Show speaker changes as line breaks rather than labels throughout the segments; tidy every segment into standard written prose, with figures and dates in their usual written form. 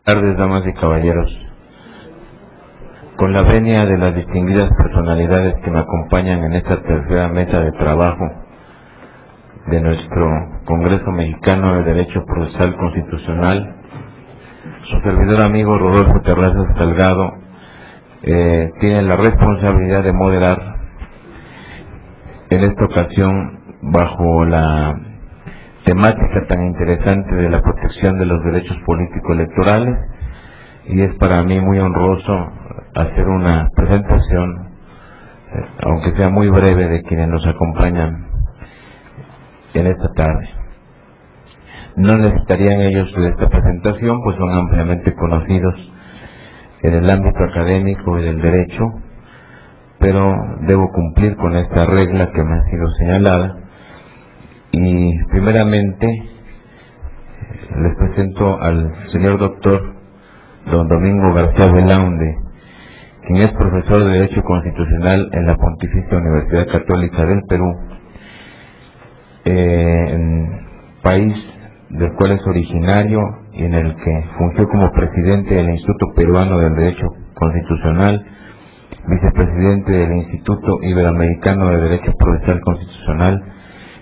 Tardes, damas y caballeros. Con la venia de las distinguidas personalidades que me acompañan en esta tercera mesa de trabajo de nuestro Congreso Mexicano de Derecho Procesal Constitucional, su servidor amigo Rodolfo Terrazas Salgado tiene la responsabilidad de moderar en esta ocasión bajo la temática tan interesante de la protección de los derechos político-electorales, y es para mí muy honroso hacer una presentación, aunque sea muy breve, de quienes nos acompañan en esta tarde. No necesitarían ellos de esta presentación, pues son ampliamente conocidos en el ámbito académico y del derecho, pero debo cumplir con esta regla que me ha sido señalada. Y primeramente les presento al señor doctor don Domingo García Belaunde, quien es profesor de Derecho Constitucional en la Pontificia Universidad Católica del Perú, país del cual es originario y en el que fungió como presidente del Instituto Peruano del Derecho Constitucional, vicepresidente del Instituto Iberoamericano de Derecho Procesal Constitucional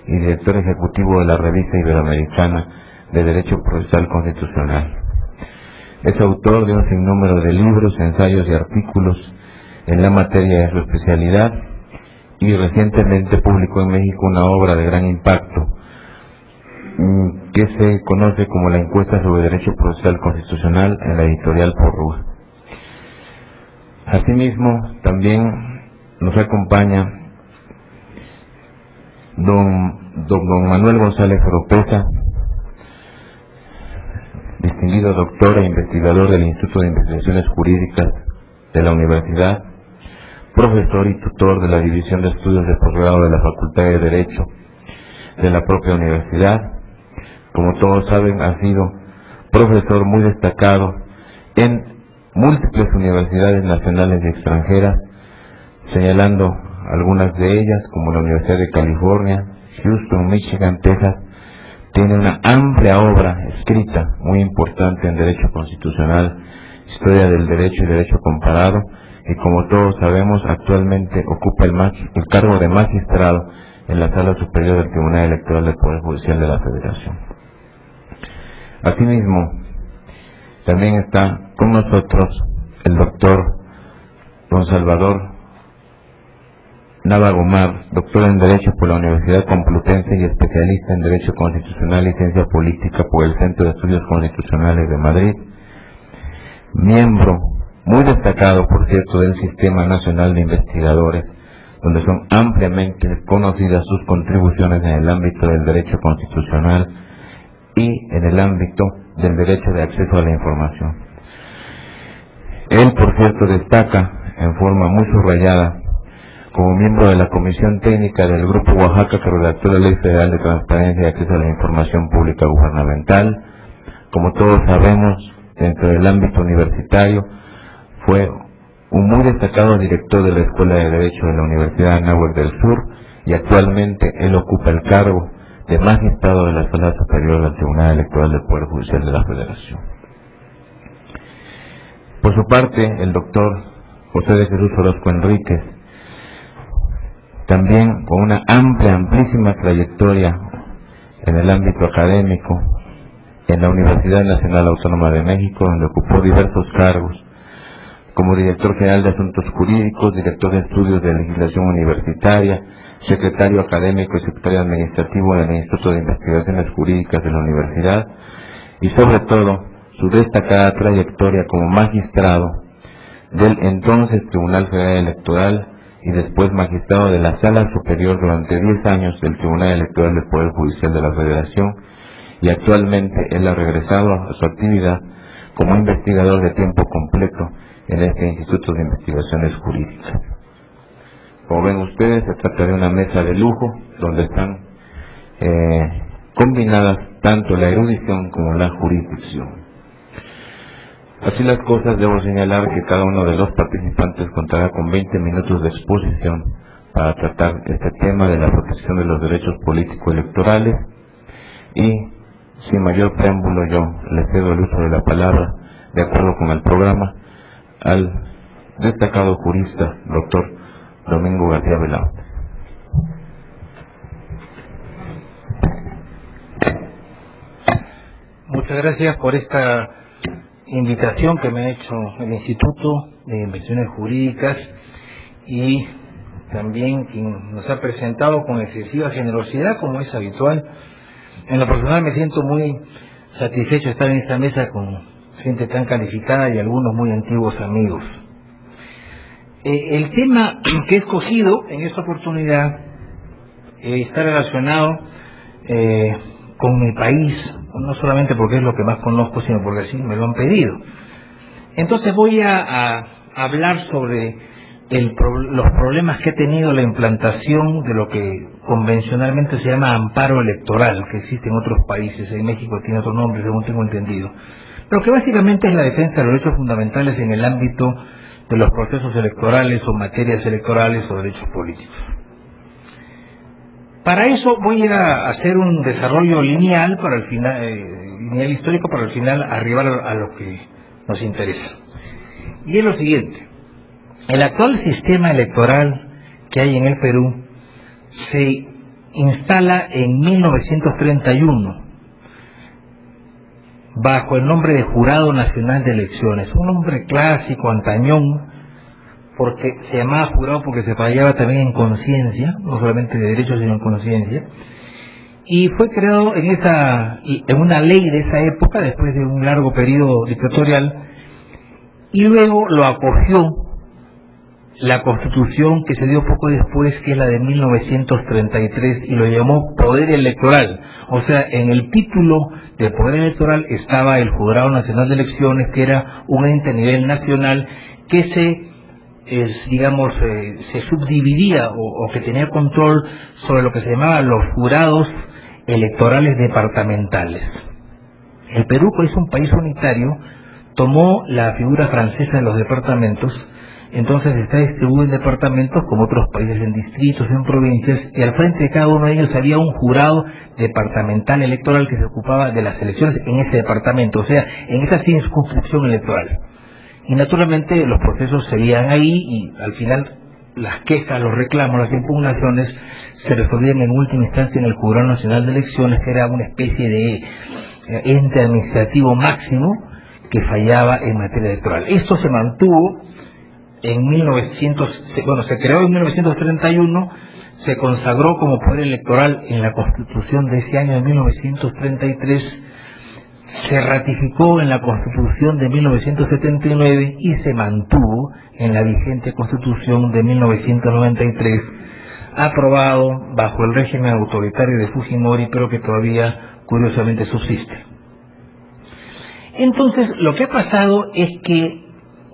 y director ejecutivo de la Revista Iberoamericana de Derecho Procesal Constitucional. Es autor de un sinnúmero de libros, ensayos y artículos en la materia de su especialidad, y recientemente publicó en México una obra de gran impacto que se conoce como la Encuesta sobre Derecho Procesal Constitucional, en la editorial Porrúa. Asimismo, también nos acompaña don Manuel González Oropeza, distinguido doctor e investigador del Instituto de Investigaciones Jurídicas de la Universidad, profesor y tutor de la División de Estudios de Posgrado de la Facultad de Derecho de la propia universidad. Como todos saben, ha sido profesor muy destacado en múltiples universidades nacionales y extranjeras, señalando algunas de ellas como la Universidad de California, Houston, Michigan, Texas. Tiene una amplia obra escrita muy importante en Derecho Constitucional, Historia del Derecho y Derecho Comparado, y como todos sabemos, actualmente ocupa el cargo de magistrado en la Sala Superior del Tribunal Electoral del Poder Judicial de la Federación. Asimismo, también está con nosotros el doctor don Salvador Nava Gomar, doctor en Derecho por la Universidad Complutense y especialista en Derecho Constitucional y Ciencia Política por el Centro de Estudios Constitucionales de Madrid, miembro muy destacado, por cierto, del Sistema Nacional de Investigadores, donde son ampliamente conocidas sus contribuciones en el ámbito del derecho constitucional y en el ámbito del derecho de acceso a la información. Él, por cierto, destaca en forma muy subrayada como miembro de la Comisión Técnica del Grupo Oaxaca que redactó la Ley Federal de Transparencia y Acceso a la Información Pública Gubernamental. Como todos sabemos, dentro del ámbito universitario, fue un muy destacado director de la Escuela de Derecho de la Universidad Anáhuac del Sur, y actualmente él ocupa el cargo de magistrado de la Sala Superior del Tribunal Electoral del Poder Judicial de la Federación. Por su parte, el doctor José de Jesús Orozco Enríquez, también con una amplísima trayectoria en el ámbito académico en la Universidad Nacional Autónoma de México, donde ocupó diversos cargos como director general de Asuntos Jurídicos, director de Estudios de Legislación Universitaria, secretario académico y secretario administrativo del Instituto de Investigaciones Jurídicas de la Universidad, y sobre todo su destacada trayectoria como magistrado del entonces Tribunal Federal Electoral y después magistrado de la Sala Superior durante 10 años del Tribunal Electoral del Poder Judicial de la Federación, y actualmente él ha regresado a su actividad como investigador de tiempo completo en este Instituto de Investigaciones Jurídicas. Como ven ustedes, se trata de una mesa de lujo donde están combinadas tanto la erudición como la jurisdicción. Así las cosas, debo señalar que cada uno de los participantes contará con 20 minutos de exposición para tratar este tema de la protección de los derechos político-electorales, y sin mayor preámbulo yo le cedo el uso de la palabra de acuerdo con el programa, al destacado jurista, doctor Domingo García Belaunde.
Muchas gracias por esta invitación que me ha hecho el Instituto de Investigaciones Jurídicas y también quien nos ha presentado con excesiva generosidad, como es habitual. En lo personal me siento muy satisfecho de estar en esta mesa con gente tan calificada y algunos muy antiguos amigos. El tema que he escogido en esta oportunidad está relacionado con mi país, no solamente porque es lo que más conozco, sino porque así me lo han pedido. Entonces voy a hablar sobre los problemas que ha tenido la implantación de lo que convencionalmente se llama amparo electoral, que existe en otros países. En México tiene otro nombre, según tengo entendido, pero que básicamente es la defensa de los derechos fundamentales en el ámbito de los procesos electorales o materias electorales o derechos políticos. Para eso voy a hacer un desarrollo lineal para el final, lineal histórico, para al final arribar a lo que nos interesa. Y es lo siguiente: el actual sistema electoral que hay en el Perú se instala en 1931 bajo el nombre de Jurado Nacional de Elecciones, un nombre clásico, antañón, porque se llamaba jurado porque se fallaba también en conciencia, no solamente de derechos sino en conciencia, y fue creado en una ley de esa época después de un largo periodo dictatorial, y luego lo acogió la Constitución que se dio poco después, que es la de 1933, y lo llamó Poder Electoral. O sea, en el título de Poder Electoral estaba el Jurado Nacional de Elecciones, que era un ente a nivel nacional que se subdividía o que tenía control sobre lo que se llamaba los jurados electorales departamentales. El Perú, que es un país unitario, tomó la figura francesa de los departamentos. Entonces está distribuido en departamentos, como otros países, en distritos, en provincias, y al frente de cada uno de ellos había un jurado departamental electoral que se ocupaba de las elecciones en ese departamento, o sea, en esa circunscripción electoral. Y naturalmente los procesos serían ahí, y al final las quejas, los reclamos, las impugnaciones se resolvían en última instancia en el Jurado Nacional de Elecciones, que era una especie de ente administrativo máximo que fallaba en materia electoral. Esto se mantuvo se creó en 1931, se consagró como poder electoral en la Constitución de ese año de 1933, se ratificó en la Constitución de 1979 y se mantuvo en la vigente Constitución de 1993, aprobado bajo el régimen autoritario de Fujimori, pero que todavía curiosamente subsiste. Entonces, lo que ha pasado es que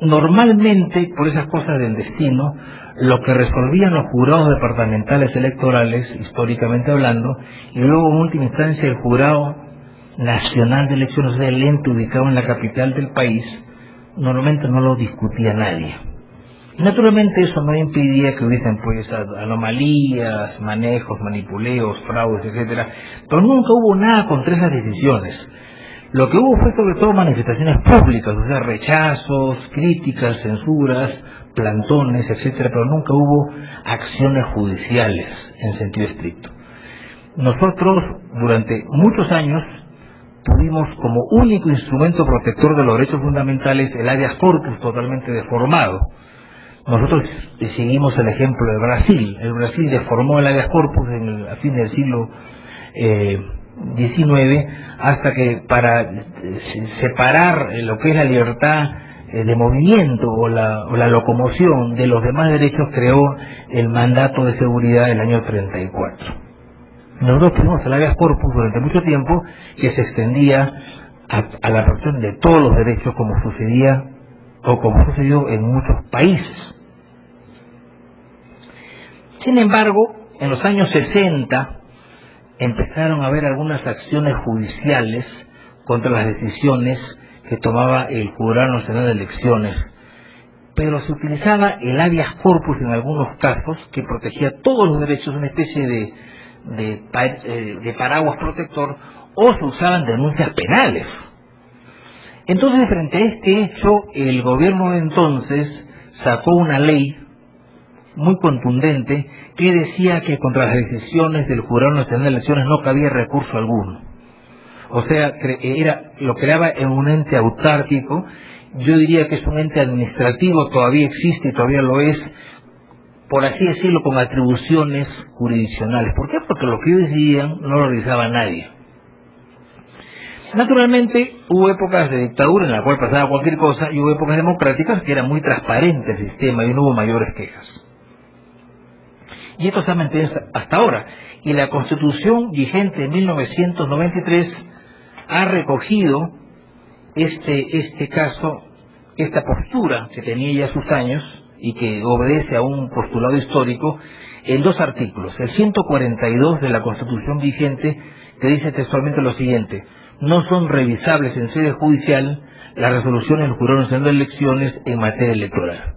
normalmente, por esas cosas del destino, lo que resolvían los jurados departamentales electorales, históricamente hablando, y luego en última instancia el Jurado Nacional de Elecciones, el ente ubicado en la capital del país, normalmente no lo discutía nadie. Y naturalmente eso no impedía que hubiesen anomalías, manejos, manipuleos, fraudes, etcétera, pero nunca hubo nada contra esas decisiones. Lo que hubo fue sobre todo manifestaciones públicas, o sea, rechazos, críticas, censuras, plantones, etcétera, pero nunca hubo acciones judiciales en sentido estricto. Nosotros, durante muchos años, tuvimos como único instrumento protector de los derechos fundamentales el habeas corpus, totalmente deformado. Nosotros seguimos el ejemplo de Brasil. El Brasil deformó el habeas corpus a fin del siglo XIX, hasta que para separar lo que es la libertad de movimiento o la locomoción de los demás derechos, creó el mandato de seguridad del año 34. Nosotros tuvimos el habeas corpus durante mucho tiempo, que se extendía a la protección de todos los derechos, como sucedía o como sucedió en muchos países. Sin embargo, en los años 60 empezaron a haber algunas acciones judiciales contra las decisiones que tomaba el Jurado Nacional de Elecciones, pero se utilizaba el habeas corpus en algunos casos, que protegía todos los derechos, una especie de paraguas protector, o se usaban denuncias penales. Entonces, frente a este hecho, el gobierno de entonces sacó una ley muy contundente que decía que contra las decisiones del Jurado Nacional de Elecciones no cabía recurso alguno. O sea, lo creaba en un ente autárquico. Yo diría que es un ente administrativo, todavía existe y todavía lo es, por así decirlo, con atribuciones jurisdiccionales. ¿Por qué? Porque lo que ellos decían no lo realizaba nadie. Naturalmente, hubo épocas de dictadura en la cual pasaba cualquier cosa y hubo épocas democráticas que era muy transparente el sistema y no hubo mayores quejas. Y esto se ha mantenido hasta ahora. Y la Constitución vigente de 1993 ha recogido este caso, esta postura que tenía ya sus años y que obedece a un postulado histórico en dos artículos. El 142 de la Constitución vigente, que dice textualmente lo siguiente: no son revisables en sede judicial las resoluciones del Jurado Nacional de Elecciones en materia electoral.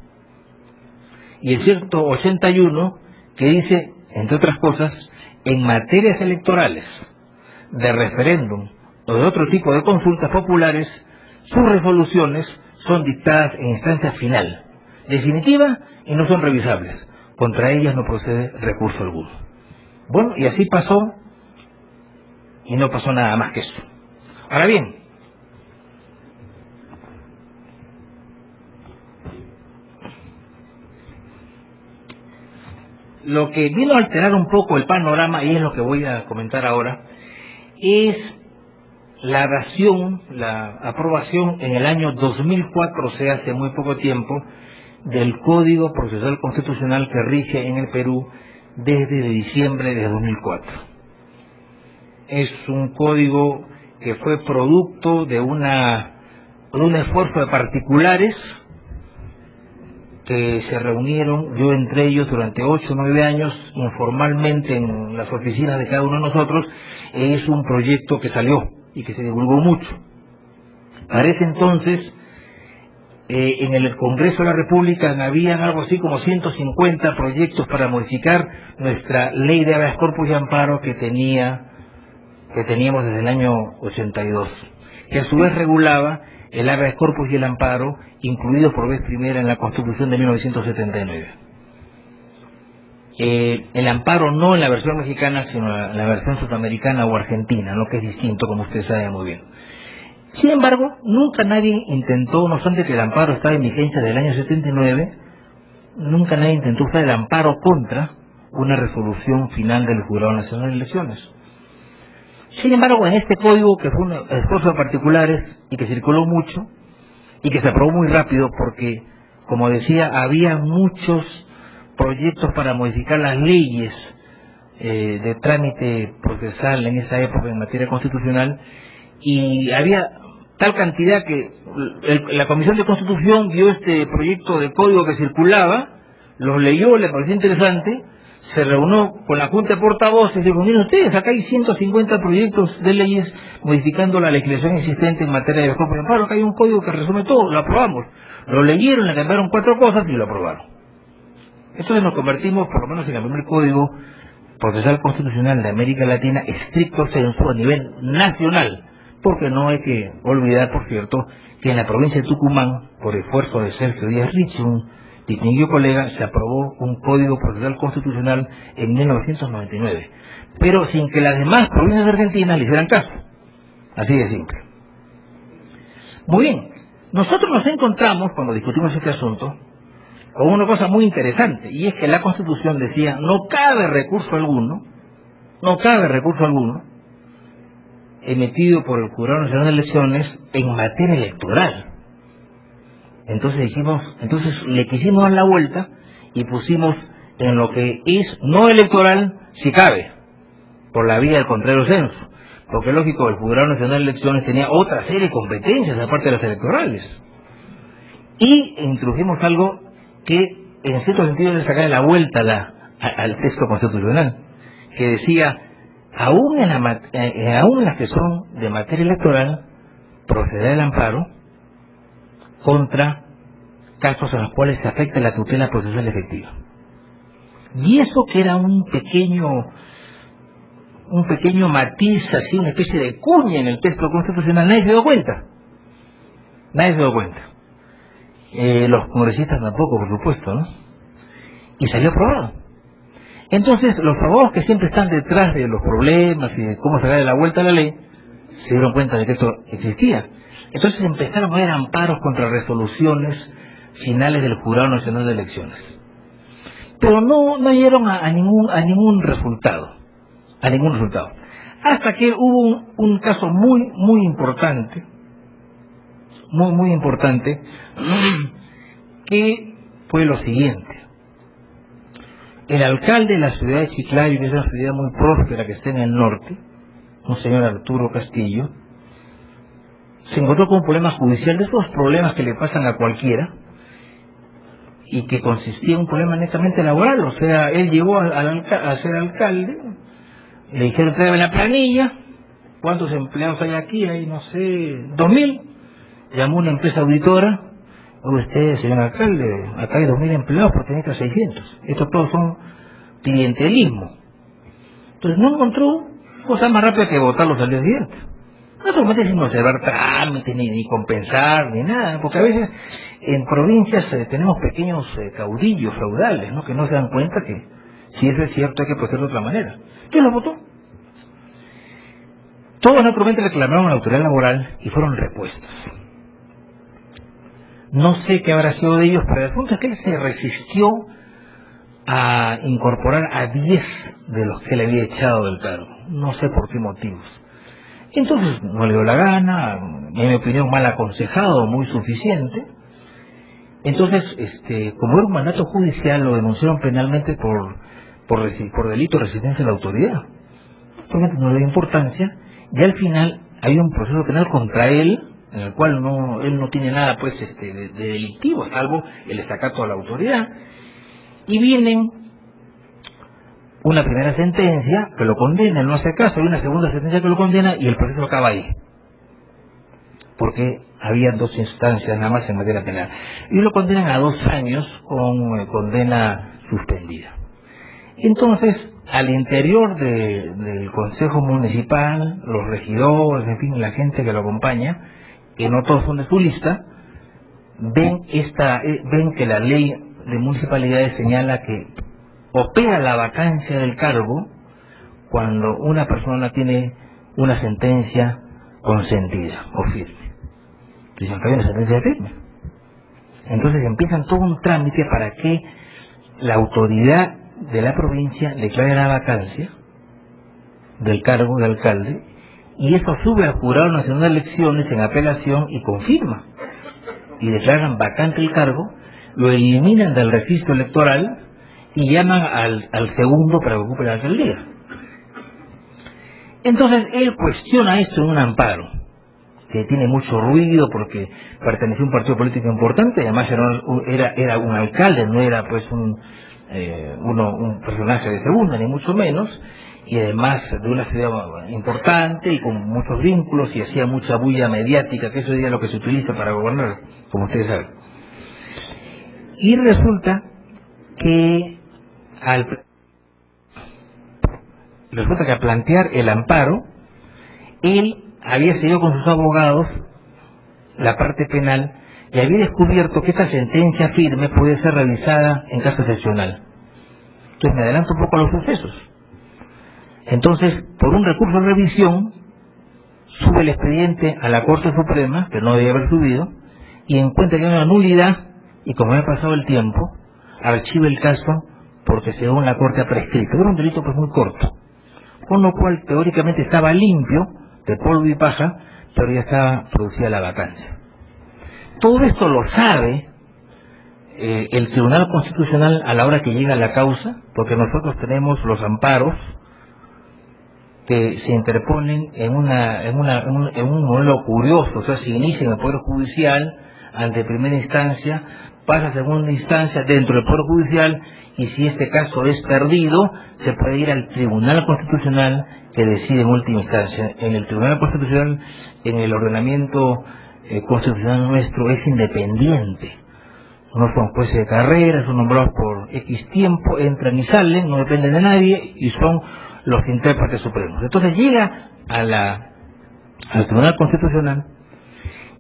Y el 181, que dice, entre otras cosas, en materias electorales, de referéndum o de otro tipo de consultas populares, sus resoluciones son dictadas en instancia final, definitiva, y no son revisables. Contra ellas no procede recurso alguno. Bueno, y así pasó, y no pasó nada más que eso. Ahora bien, lo que vino a alterar un poco el panorama, y es lo que voy a comentar ahora, es la dación, la aprobación en el año 2004, o sea, hace muy poco tiempo, del Código Procesal Constitucional que rige en el Perú desde diciembre de 2004. Es un código que fue producto de un esfuerzo de particulares que se reunieron, yo entre ellos, durante 8 o 9 años, informalmente en las oficinas de cada uno de nosotros. Es un proyecto que salió y que se divulgó mucho. Para ese entonces, en el Congreso de la República habían algo así como 150 proyectos para modificar nuestra ley de habeas corpus y amparo que teníamos desde el año 82, que a su vez regulaba el habeas corpus y el amparo, incluidos por vez primera en la Constitución de 1979. El amparo no en la versión mexicana, sino en la versión sudamericana o argentina, lo que es distinto, como usted sabe muy bien. Sin embargo, nunca nadie intentó, no obstante que el amparo estaba en vigencia del año 79, nunca nadie intentó usar el amparo contra una resolución final del Jurado Nacional de Elecciones. Sin embargo, en este código, que fue un esfuerzo de particulares y que circuló mucho y que se aprobó muy rápido porque, como decía, había muchos proyectos para modificar las leyes de trámite procesal en esa época en materia constitucional, y había tal cantidad que la Comisión de Constitución vio este proyecto de código que circulaba, los leyó, le pareció interesante, se reunió con la Junta de Portavoces y dijo: miren ustedes, acá hay 150 proyectos de leyes modificando la legislación existente en materia de habeas corpus y amparo, acá hay un código que resume todo, lo aprobamos. Lo leyeron, le cambiaron 4 cosas y lo aprobaron. Entonces nos convertimos, por lo menos, en el primer código procesal constitucional de América Latina estricto sensu a nivel nacional, porque no hay que olvidar, por cierto, que en la provincia de Tucumán, por esfuerzo de Sergio Díaz Ricci, un distinguido colega, se aprobó un código procesal constitucional en 1999, pero sin que las demás provincias argentinas le hicieran caso. Así de simple. Muy bien, nosotros nos encontramos, cuando discutimos este asunto, con una cosa muy interesante, y es que la Constitución decía: no cabe recurso alguno emitido por el Jurado Nacional de Elecciones en materia electoral. Entonces le quisimos dar la vuelta y pusimos en lo que es no electoral, si cabe, por la vía del contrario censo, porque lógico, el Jurado Nacional de Elecciones tenía otra serie de competencias aparte de las electorales, y introdujimos algo que en cierto sentido le sacaba la vuelta al texto constitucional, que decía: aún en las que son de materia electoral, procederá el amparo contra casos en los cuales se afecta la tutela procesal efectiva. Y eso, que era un pequeño matiz, así una especie de cuña en el texto constitucional, nadie se dio cuenta. Nadie se dio cuenta. Los congresistas tampoco, por supuesto, ¿no? Y salió aprobado. Entonces, los abogados que siempre están detrás de los problemas y de cómo se da la vuelta a la ley, se dieron cuenta de que esto existía. Entonces empezaron a haber amparos contra resoluciones finales del Jurado Nacional de Elecciones. Pero no llegaron a ningún resultado. A ningún resultado. Hasta que hubo un caso muy importante, muy importante, que fue lo siguiente. El alcalde de la ciudad de Chiclayo, que es una ciudad muy próspera que está en el norte, un señor Arturo Castillo, se encontró con un problema judicial, de esos problemas que le pasan a cualquiera, y que consistía en un problema netamente laboral. O sea, él llegó a ser alcalde, le dijeron, tráeme la planilla, ¿cuántos empleados hay aquí? Hay, no sé, 2.000. Llamó una empresa auditora, usted, señor alcalde, acá hay 2.000 empleados, pero tenés 600. Estos todos son clientelismo. Entonces no encontró cosa más rápida que votarlos al día siguiente. No solamente sin observar trámites, ni compensar, ni nada, porque a veces en provincias tenemos pequeños caudillos feudales, ¿no? Que no se dan cuenta que si eso es cierto hay que proceder de otra manera. ¿Quién lo votó? Todos naturalmente reclamaron a la autoridad laboral y fueron repuestos. No sé qué habrá sido de ellos, pero el punto es que él se resistió a incorporar a 10 de los que le había echado del cargo. No sé por qué motivos. Entonces no le dio la gana, en mi opinión mal aconsejado, muy suficiente. Entonces, como era un mandato judicial, lo denunciaron penalmente por delito de resistencia a la autoridad. Obviamente no le dio importancia, y al final hay un proceso penal contra él, en el cual él no tiene nada pues de delictivo, salvo el desacato a la autoridad, y vienen una primera sentencia que lo condena, no hace caso, hay una segunda sentencia que lo condena y el proceso acaba ahí, porque había 2 instancias nada más en materia penal, y lo condenan a 2 años con condena suspendida. Entonces, al interior del Consejo Municipal, los regidores, en fin, la gente que lo acompaña, que no todos son de su lista, ven que la ley de municipalidades señala que opera la vacancia del cargo cuando una persona tiene una sentencia consentida o firme. Dicen que hay una sentencia firme. Entonces empiezan todo un trámite para que la autoridad de la provincia declare la vacancia del cargo de alcalde, y eso sube al Jurado Nacional de Elecciones en apelación y confirma, y declaran vacante el cargo, lo eliminan del registro electoral y llaman al segundo para que ocupe la alcaldía. Entonces él cuestiona esto en un amparo que tiene mucho ruido porque perteneció a un partido político importante, además era un alcalde, no era pues un personaje de segunda, ni mucho menos, y además de una ciudad importante y con muchos vínculos, y hacía mucha bulla mediática, que eso es lo que se utiliza para gobernar, como ustedes saben. Y resulta que al plantear el amparo, él había seguido con sus abogados la parte penal y había descubierto que esta sentencia firme puede ser revisada en caso excepcional. Entonces me adelanto un poco a los sucesos. Entonces, por un recurso de revisión, sube el expediente a la Corte Suprema, que no debía haber subido, y encuentra que hay una nulidad, y como había pasado el tiempo, archiva el caso porque según la Corte ha prescrito. Era un delito pues muy corto, con lo cual teóricamente estaba limpio de polvo y paja, pero ya estaba producida la vacancia. Todo esto lo sabe el Tribunal Constitucional a la hora que llega la causa, porque nosotros tenemos los amparos que se interponen en un modelo curioso. O sea, se inicia en el Poder Judicial ante primera instancia, pasa a segunda instancia dentro del Poder Judicial, y si este caso es perdido, se puede ir al Tribunal Constitucional, que decide en última instancia. En el Tribunal Constitucional, en el ordenamiento constitucional nuestro, es independiente. No son jueces de carrera, son nombrados por X tiempo, entran y salen, no dependen de nadie, y son los intérpretes supremos. Entonces llega al Tribunal Constitucional,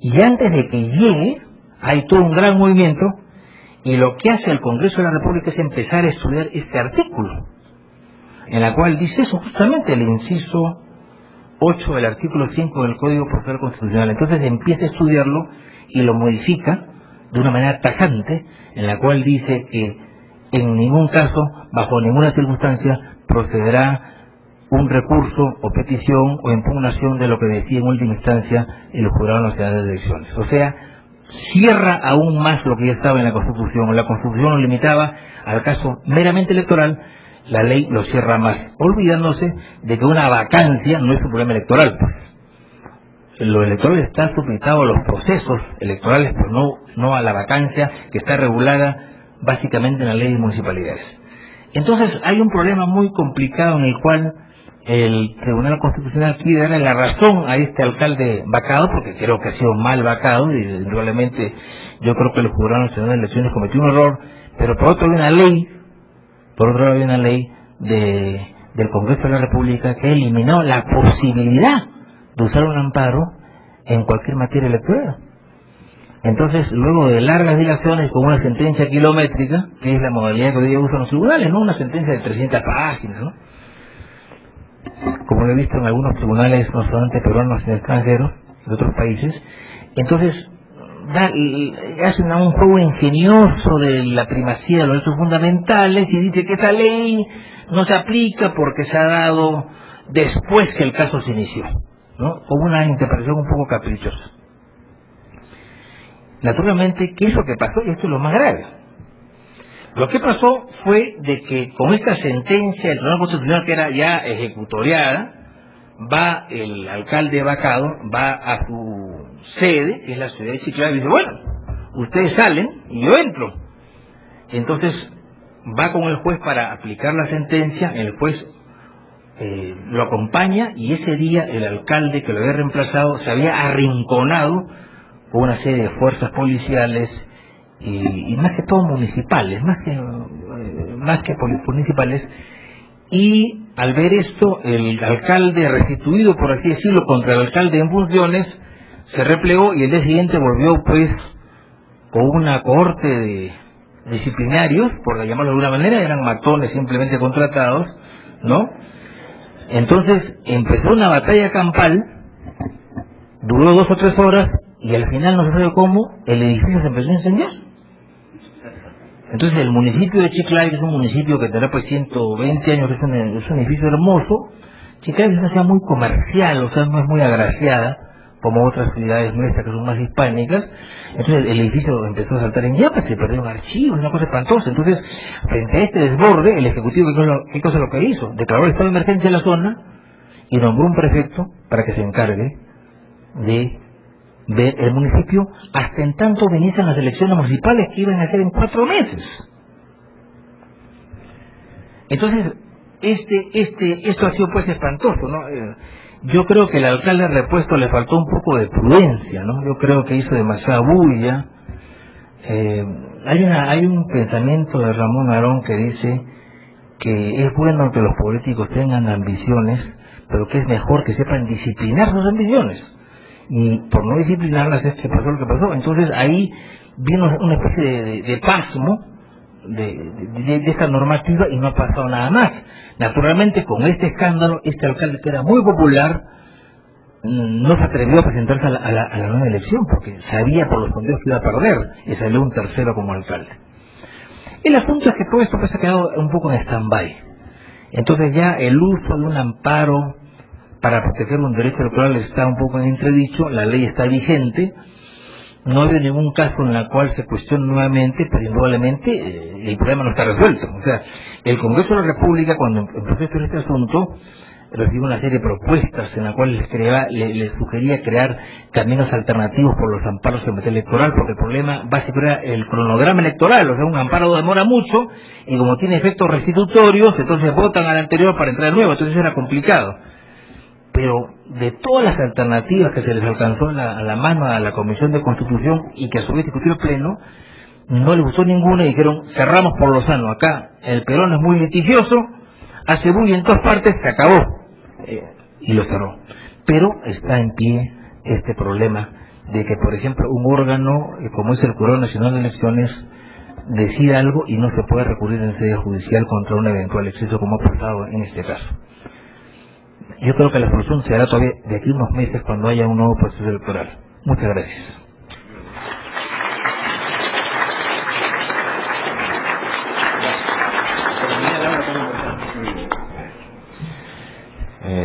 Y antes de que llegue, hay todo un gran movimiento, y lo que hace el Congreso de la República es empezar a estudiar este artículo, en la cual dice eso, justamente el inciso 8 del artículo 5 del Código Procesal Constitucional. Entonces empieza a estudiarlo y lo modifica de una manera tajante, en la cual dice que en ningún caso, bajo ninguna circunstancia, procederá un recurso o petición o impugnación de lo que decía en última instancia el Jurado Nacional de Elecciones. O sea, cierra aún más lo que ya estaba en la Constitución. La Constitución lo limitaba al caso meramente electoral, la ley lo cierra más, olvidándose de que una vacancia no es un problema electoral. Lo electoral está supeditado a los procesos electorales, pero no a la vacancia que está regulada básicamente en la ley de municipalidades. Entonces hay un problema muy complicado en el cual el Tribunal Constitucional quiere darle la razón a este alcalde vacado, porque creo que ha sido mal vacado, y indudablemente yo creo que el Jurado Nacional de Elecciones cometió un error, pero por otro lado hay una ley del Congreso de la República que eliminó la posibilidad de usar un amparo en cualquier materia electoral. Entonces, luego de largas dilaciones con una sentencia kilométrica, que es la modalidad que hoy día usan los tribunales, no una sentencia de 300 páginas, ¿no? Como lo he visto en algunos tribunales, no solamente peruanos, sino extranjeros, de otros países. Entonces, hacen un juego ingenioso de la primacía de los derechos fundamentales y dice que esa ley no se aplica porque se ha dado después que el caso se inició, ¿no? Con una interpretación un poco caprichosa. Naturalmente, ¿qué es lo que pasó? Y esto es lo más grave. Lo que pasó fue de que con esta sentencia del Tribunal Constitucional, que era ya ejecutoriada, va el alcalde vacado, va a su sede, que es la ciudad de Chiclayo, y dice, bueno, ustedes salen y yo entro. Entonces va con el juez para aplicar la sentencia, el juez lo acompaña, y ese día el alcalde que lo había reemplazado se había arrinconado con una serie de fuerzas policiales y más que todo municipales, más que municipales, y al ver esto el alcalde restituido, por así decirlo, contra el alcalde en funciones, se replegó, y el día siguiente volvió pues con una cohorte de disciplinarios, por llamarlo de alguna manera, eran matones simplemente contratados, ¿no? Entonces empezó una batalla campal, duró 2 o 3 horas, y al final no se sabe cómo el edificio se empezó a incendiar. Entonces el municipio de Chiclayo, que es un municipio que tendrá pues 120 años, es un edificio hermoso. Chiclayo es una ciudad muy comercial, o sea, no es muy agraciada como otras ciudades nuestras que son más hispánicas. Entonces el edificio empezó a saltar en llamas, se perdieron archivos, una cosa espantosa. Entonces, frente a este desborde, el Ejecutivo, ¿qué cosa lo que hizo? Declaró el estado de emergencia en la zona y nombró un prefecto para que se encargue de ver el municipio hasta en tanto viniesen las elecciones municipales que iban a ser en 4 meses. Entonces, esto ha sido pues espantoso, ¿no? Yo creo que el alcalde repuesto le faltó un poco de prudencia, ¿no? Yo creo que hizo demasiada bulla. Hay un pensamiento de Ramón Arón que dice que es bueno que los políticos tengan ambiciones, pero que es mejor que sepan disciplinar sus ambiciones. Y por no disciplinarlas es que pasó lo que pasó. Entonces ahí vino una especie de pasmo de esta normativa y no ha pasado nada más. Naturalmente, con este escándalo, este alcalde, que era muy popular, no se atrevió a presentarse a la nueva elección porque sabía por los sondeos que iba a perder, y salió un tercero como alcalde. El asunto es que todo esto pues ha quedado un poco en stand-by. Entonces ya el uso de un amparo para proteger un derecho electoral está un poco en entredicho, la ley está vigente, no ha habido ningún caso en el cual se cuestione nuevamente, pero indudablemente el problema no está resuelto. O sea, el Congreso de la República, cuando empezó este asunto, recibió una serie de propuestas en la cual les sugería crear caminos alternativos por los amparos en materia electoral, porque el problema básico era el cronograma electoral. O sea, un amparo demora mucho y como tiene efectos restitutorios, entonces votan al anterior para entrar de nuevo, entonces era complicado. Pero de todas las alternativas que se les alcanzó a la mano a la Comisión de Constitución y que a su vez discutió el Pleno, no les gustó ninguna y dijeron, cerramos por lo sano. Acá el Perón es muy litigioso, hace bulla en todas partes, se acabó. Y lo cerró. Pero está en pie este problema de que, por ejemplo, un órgano como es el Jurado Nacional de Elecciones decida algo y no se puede recurrir en sede judicial contra un eventual exceso, como ha pasado en este caso. Yo creo que la solución se hará todavía de aquí a unos meses cuando haya un nuevo proceso electoral. Muchas gracias.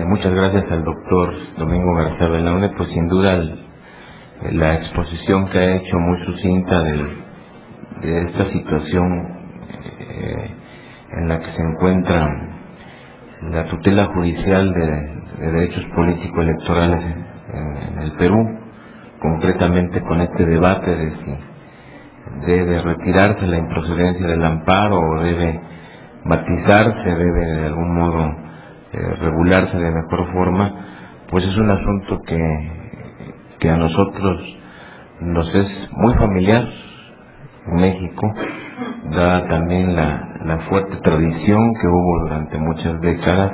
Muchas gracias al doctor Domingo García Belaúnde, pues sin duda la exposición que ha hecho muy sucinta de esta situación en la que se encuentra la tutela judicial de derechos políticos electorales en el Perú, concretamente con este debate de si debe retirarse la improcedencia del amparo o debe matizarse, debe de algún modo regularse de mejor forma, pues es un asunto que a nosotros nos es muy familiar en México, dada también la fuerte tradición que hubo durante muchas décadas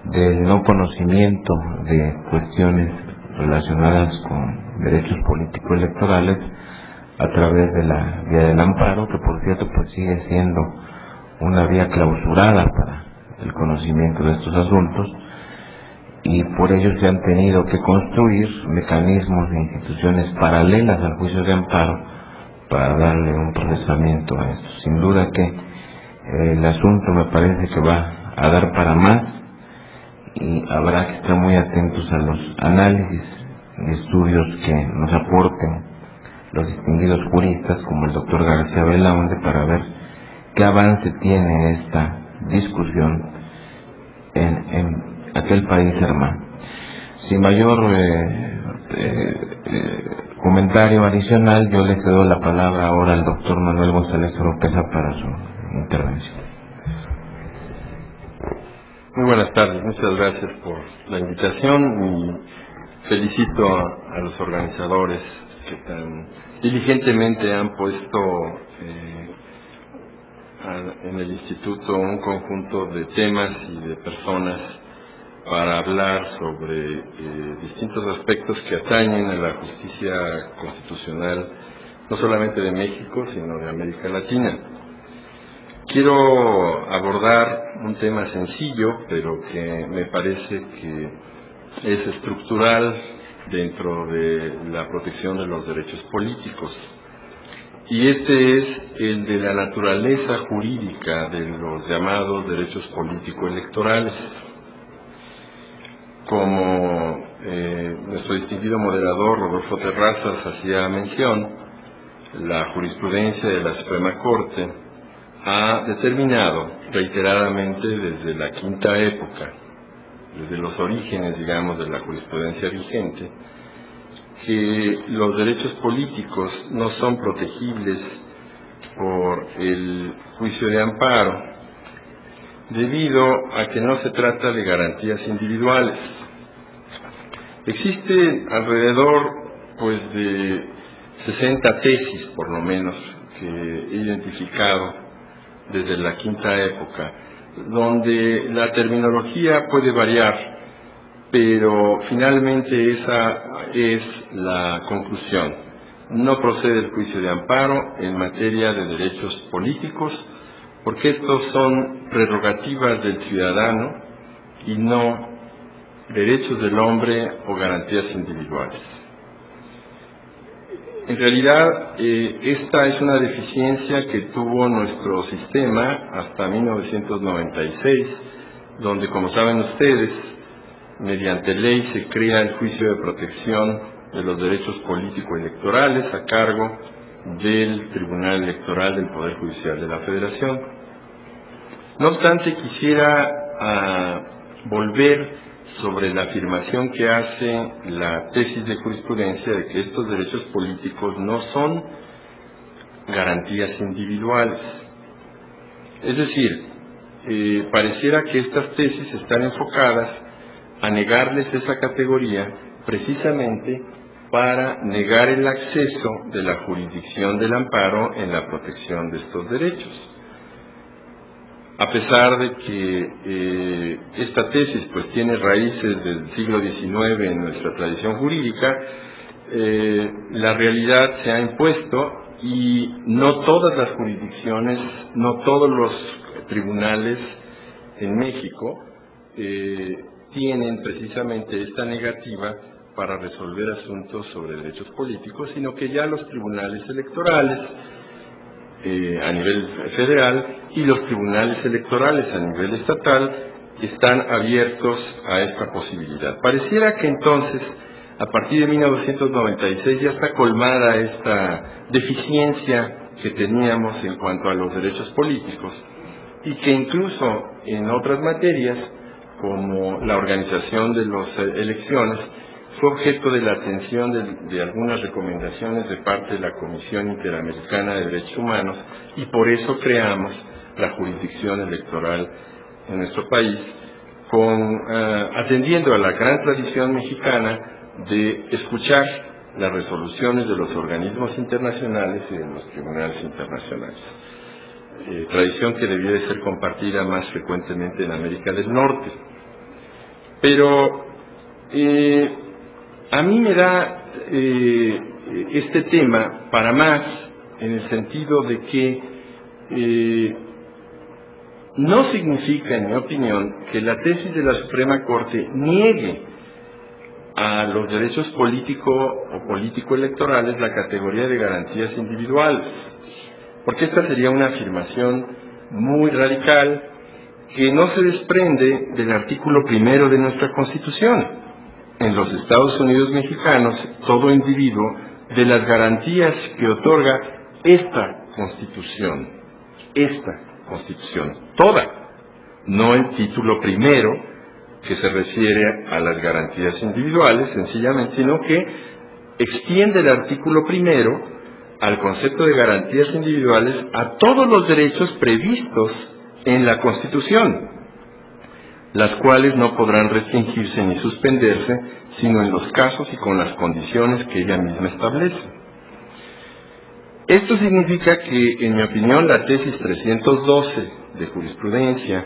del no conocimiento de cuestiones relacionadas con derechos políticos electorales a través de la vía del amparo, que por cierto pues sigue siendo una vía clausurada para el conocimiento de estos asuntos, y por ello se han tenido que construir mecanismos de instituciones paralelas al juicio de amparo para darle un procesamiento a esto. Sin duda que el asunto me parece que va a dar para más y habrá que estar muy atentos a los análisis y estudios que nos aporten los distinguidos juristas como el doctor García Belaúnde para ver qué avance tiene esta discusión en aquel país hermano. Sin mayor comentario adicional, yo le cedo la palabra ahora al doctor Manuel González Oropeza para su intervención.
Muy buenas tardes, muchas gracias por la invitación y felicito a los organizadores que tan diligentemente han puesto en el instituto un conjunto de temas y de personas para hablar sobre distintos aspectos que atañen a la justicia constitucional, no solamente de México, sino de América Latina. Quiero abordar un tema sencillo, pero que me parece que es estructural dentro de la protección de los derechos políticos. Y este es el de la naturaleza jurídica de los llamados derechos político-electorales. Como nuestro distinguido moderador Rodolfo Terrazas hacía mención, la jurisprudencia de la Suprema Corte ha determinado reiteradamente desde la quinta época, desde los orígenes, digamos, de la jurisprudencia vigente, que los derechos políticos no son protegibles por el juicio de amparo, debido a que no se trata de garantías individuales. Existe alrededor, pues, de 60 tesis, por lo menos, que he identificado desde la quinta época, donde la terminología puede variar, pero finalmente esa es la conclusión. No procede el juicio de amparo en materia de derechos políticos, porque estos son prerrogativas del ciudadano y no derechos del hombre o garantías individuales. En realidad, esta es una deficiencia que tuvo nuestro sistema hasta 1996, donde, como saben ustedes, mediante ley se crea el juicio de protección de los derechos político-electorales a cargo del Tribunal Electoral del Poder Judicial de la Federación. No obstante, quisiera volver sobre la afirmación que hace la tesis de jurisprudencia de que estos derechos políticos no son garantías individuales. Es decir, pareciera que estas tesis están enfocadas a negarles esa categoría precisamente para negar el acceso de la jurisdicción del amparo en la protección de estos derechos. A pesar de que esta tesis pues tiene raíces del siglo XIX en nuestra tradición jurídica, la realidad se ha impuesto y no todas las jurisdicciones, no todos los tribunales en México tienen precisamente esta negativa para resolver asuntos sobre derechos políticos, sino que ya los tribunales electorales a nivel federal y los tribunales electorales a nivel estatal están abiertos a esta posibilidad. Pareciera que entonces, a partir de 1996, ya está colmada esta deficiencia que teníamos en cuanto a los derechos políticos y que incluso en otras materias, como la organización de las elecciones, fue objeto de la atención de algunas recomendaciones de parte de la Comisión Interamericana de Derechos Humanos y por eso creamos la jurisdicción electoral en nuestro país, atendiendo a la gran tradición mexicana de escuchar las resoluciones de los organismos internacionales y de los tribunales internacionales. Tradición que debiera de ser compartida más frecuentemente en América del Norte. Pero a mí me da este tema para más en el sentido de que no significa, en mi opinión, que la tesis de la Suprema Corte niegue a los derechos políticos o político-electorales la categoría de garantías individuales, porque esta sería una afirmación muy radical que no se desprende del artículo 1 de nuestra Constitución. En los Estados Unidos mexicanos, todo individuo, de las garantías que otorga esta Constitución, toda, no el título 1 que se refiere a las garantías individuales, sencillamente, sino que extiende el artículo 1 al concepto de garantías individuales a todos los derechos previstos en la Constitución, las cuales no podrán restringirse ni suspenderse, sino en los casos y con las condiciones que ella misma establece. Esto significa que, en mi opinión, la tesis 312 de jurisprudencia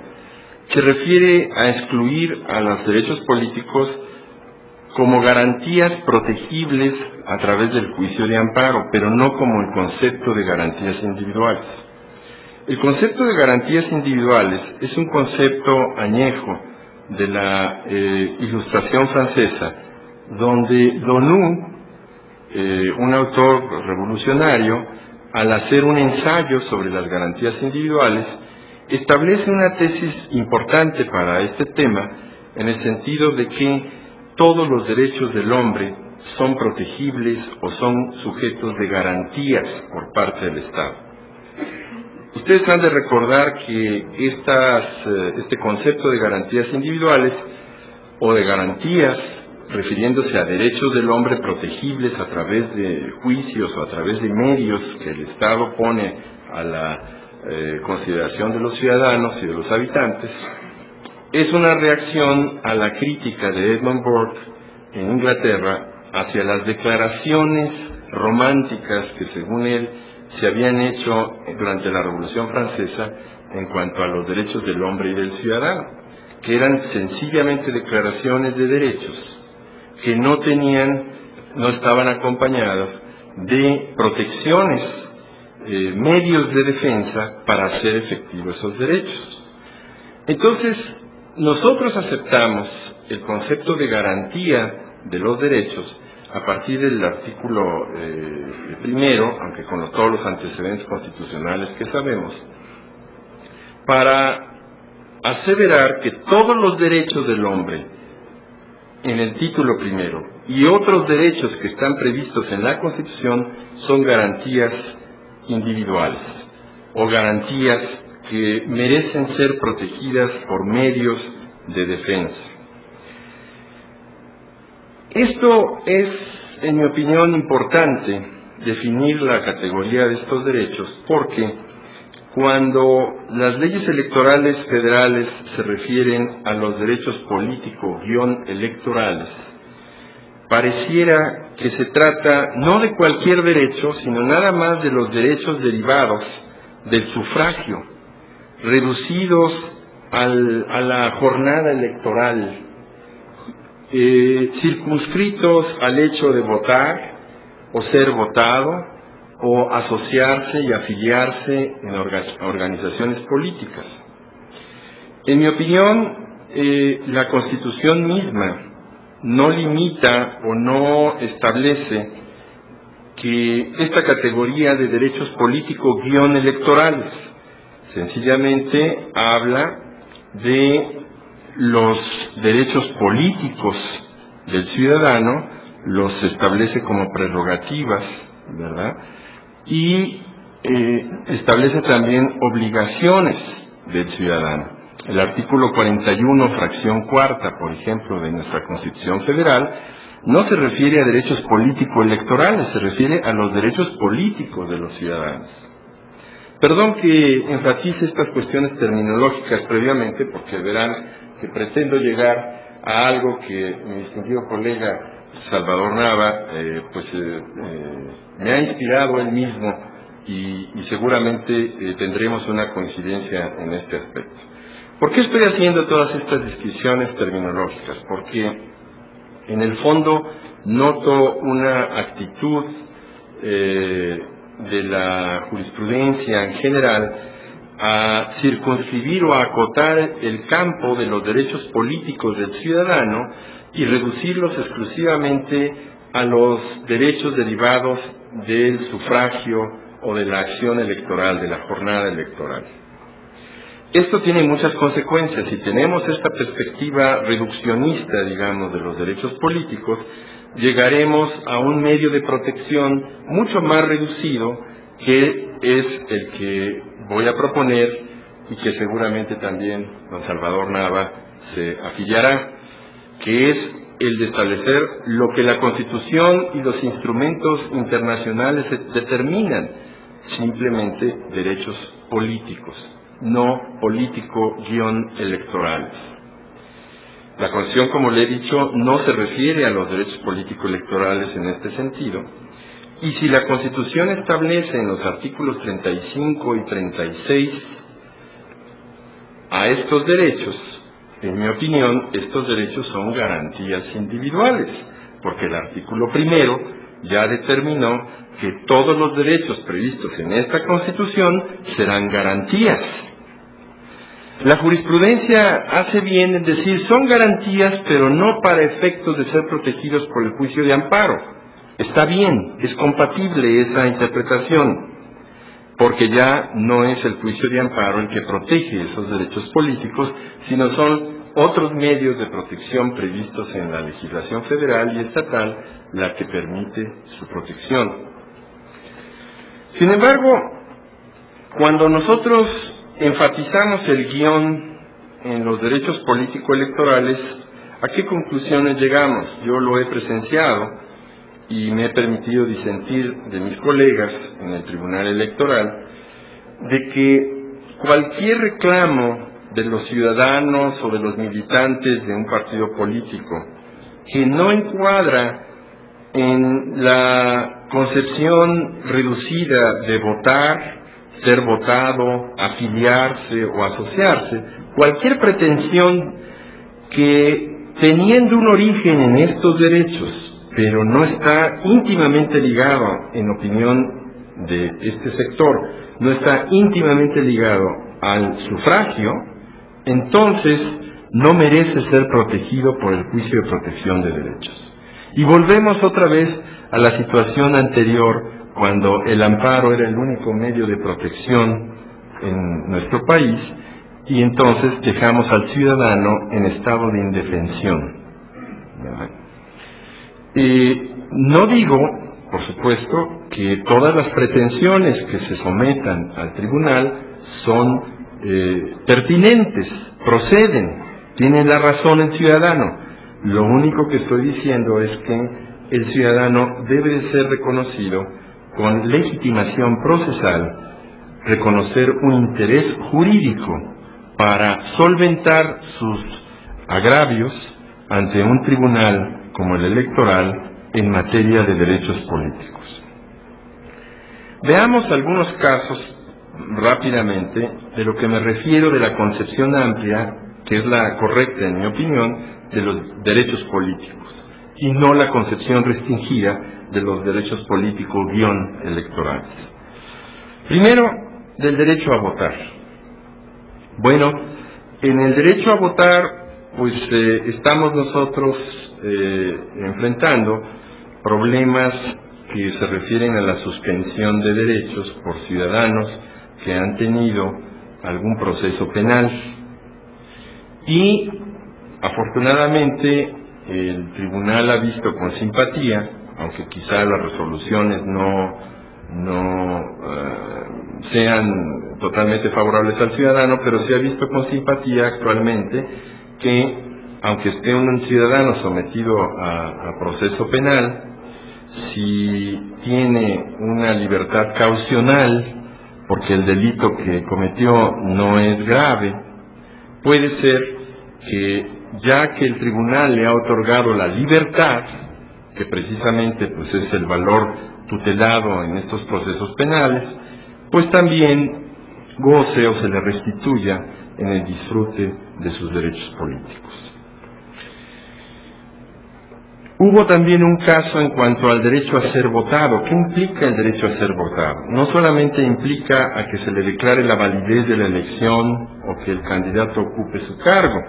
se refiere a excluir a los derechos políticos como garantías protegibles a través del juicio de amparo, pero no como el concepto de garantías individuales. El concepto de garantías individuales es un concepto añejo de la Ilustración francesa, donde Donou, un autor revolucionario, al hacer un ensayo sobre las garantías individuales, establece una tesis importante para este tema, en el sentido de que todos los derechos del hombre son protegibles o son sujetos de garantías por parte del Estado. Ustedes han de recordar que este concepto de garantías individuales o de garantías, refiriéndose a derechos del hombre protegibles a través de juicios o a través de medios que el Estado pone a la consideración de los ciudadanos y de los habitantes, es una reacción a la crítica de Edmund Burke en Inglaterra hacia las declaraciones románticas que, según él, se habían hecho durante la Revolución Francesa en cuanto a los derechos del hombre y del ciudadano, que eran sencillamente declaraciones de derechos que no estaban acompañadas de protecciones, medios de defensa para hacer efectivos esos derechos. Entonces, nosotros aceptamos el concepto de garantía de los derechos a partir del artículo 1, aunque con todos los antecedentes constitucionales que sabemos, para aseverar que todos los derechos del hombre en el título 1 y otros derechos que están previstos en la Constitución son garantías individuales o garantías que merecen ser protegidas por medios de defensa. Esto es, en mi opinión, importante definir la categoría de estos derechos, porque cuando las leyes electorales federales se refieren a los derechos políticos-electorales, pareciera que se trata no de cualquier derecho, sino nada más de los derechos derivados del sufragio, reducidos a la jornada electoral, circunscritos al hecho de votar o ser votado o asociarse y afiliarse en organizaciones políticas. En mi opinión, la Constitución misma no limita o no establece que esta categoría de derechos político-electorales. Sencillamente habla de los derechos políticos del ciudadano, los establece como prerrogativas, ¿verdad? Y establece también obligaciones del ciudadano. El artículo 41, fracción cuarta, por ejemplo, de nuestra Constitución Federal, no se refiere a derechos político-electorales, se refiere a los derechos políticos de los ciudadanos. Perdón que enfatice estas cuestiones terminológicas previamente, porque verán que pretendo llegar a algo que mi distinguido colega Salvador Nava me ha inspirado él mismo y seguramente tendremos una coincidencia en este aspecto. ¿Por qué estoy haciendo todas estas descripciones terminológicas? Porque en el fondo noto una actitud de la jurisprudencia en general a circunscribir o a acotar el campo de los derechos políticos del ciudadano y reducirlos exclusivamente a los derechos derivados del sufragio o de la acción electoral, de la jornada electoral. Esto tiene muchas consecuencias. Si tenemos esta perspectiva reduccionista, digamos, de los derechos políticos, llegaremos a un medio de protección mucho más reducido, que es el que voy a proponer y que seguramente también don Salvador Nava se afiliará, que es el de establecer lo que la Constitución y los instrumentos internacionales determinan, simplemente derechos políticos, no político-electorales. La Constitución, como le he dicho, no se refiere a los derechos político-electorales en este sentido. Y si la Constitución establece en los artículos 35 y 36 a estos derechos, en mi opinión, estos derechos son garantías individuales, porque el artículo primero ya determinó que todos los derechos previstos en esta Constitución serán garantías. La jurisprudencia hace bien en decir son garantías, pero no para efectos de ser protegidos por el juicio de amparo. Está bien, es compatible esa interpretación, porque ya no es el juicio de amparo el que protege esos derechos políticos, sino son otros medios de protección previstos en la legislación federal y estatal la que permite su protección. Sin embargo, cuando nosotros enfatizamos el guión en los derechos político-electorales, ¿a qué conclusiones llegamos? Yo lo he presenciado y me he permitido disentir de mis colegas en el Tribunal Electoral, de que cualquier reclamo de los ciudadanos o de los militantes de un partido político que no encuadra en la concepción reducida de votar, ser votado, afiliarse o asociarse, cualquier pretensión que, teniendo un origen en estos derechos, pero no está íntimamente ligado, en opinión de este sector, no está íntimamente ligado al sufragio, entonces no merece ser protegido por el juicio de protección de derechos. Y volvemos otra vez a la situación anterior, cuando el amparo era el único medio de protección en nuestro país, y entonces dejamos al ciudadano en estado de indefensión. No digo, por supuesto, que todas las pretensiones que se sometan al tribunal son pertinentes, proceden, tiene la razón el ciudadano. Lo único que estoy diciendo es que el ciudadano debe de ser reconocido con legitimación procesal, reconocer un interés jurídico para solventar sus agravios ante un tribunal como el electoral en materia de derechos políticos. Veamos algunos casos rápidamente de lo que me refiero de la concepción amplia, que es la correcta en mi opinión, de los derechos políticos y no la concepción restringida de los derechos políticos electorales. Primero, del derecho a votar. Bueno, en el derecho a votar, pues estamos nosotros enfrentando problemas que se refieren a la suspensión de derechos por ciudadanos que han tenido algún proceso penal. Y afortunadamente el tribunal ha visto con simpatía, aunque quizá las resoluciones no sean totalmente favorables al ciudadano, pero se ha visto con simpatía actualmente que, aunque esté un ciudadano sometido a proceso penal, si tiene una libertad caucional, porque el delito que cometió no es grave, puede ser que, ya que el tribunal le ha otorgado la libertad, que precisamente pues es el valor tutelado en estos procesos penales, pues también goce o se le restituya en el disfrute de sus derechos políticos. Hubo también un caso en cuanto al derecho a ser votado. ¿Qué implica el derecho a ser votado? No solamente implica a que se le declare la validez de la elección o que el candidato ocupe su cargo,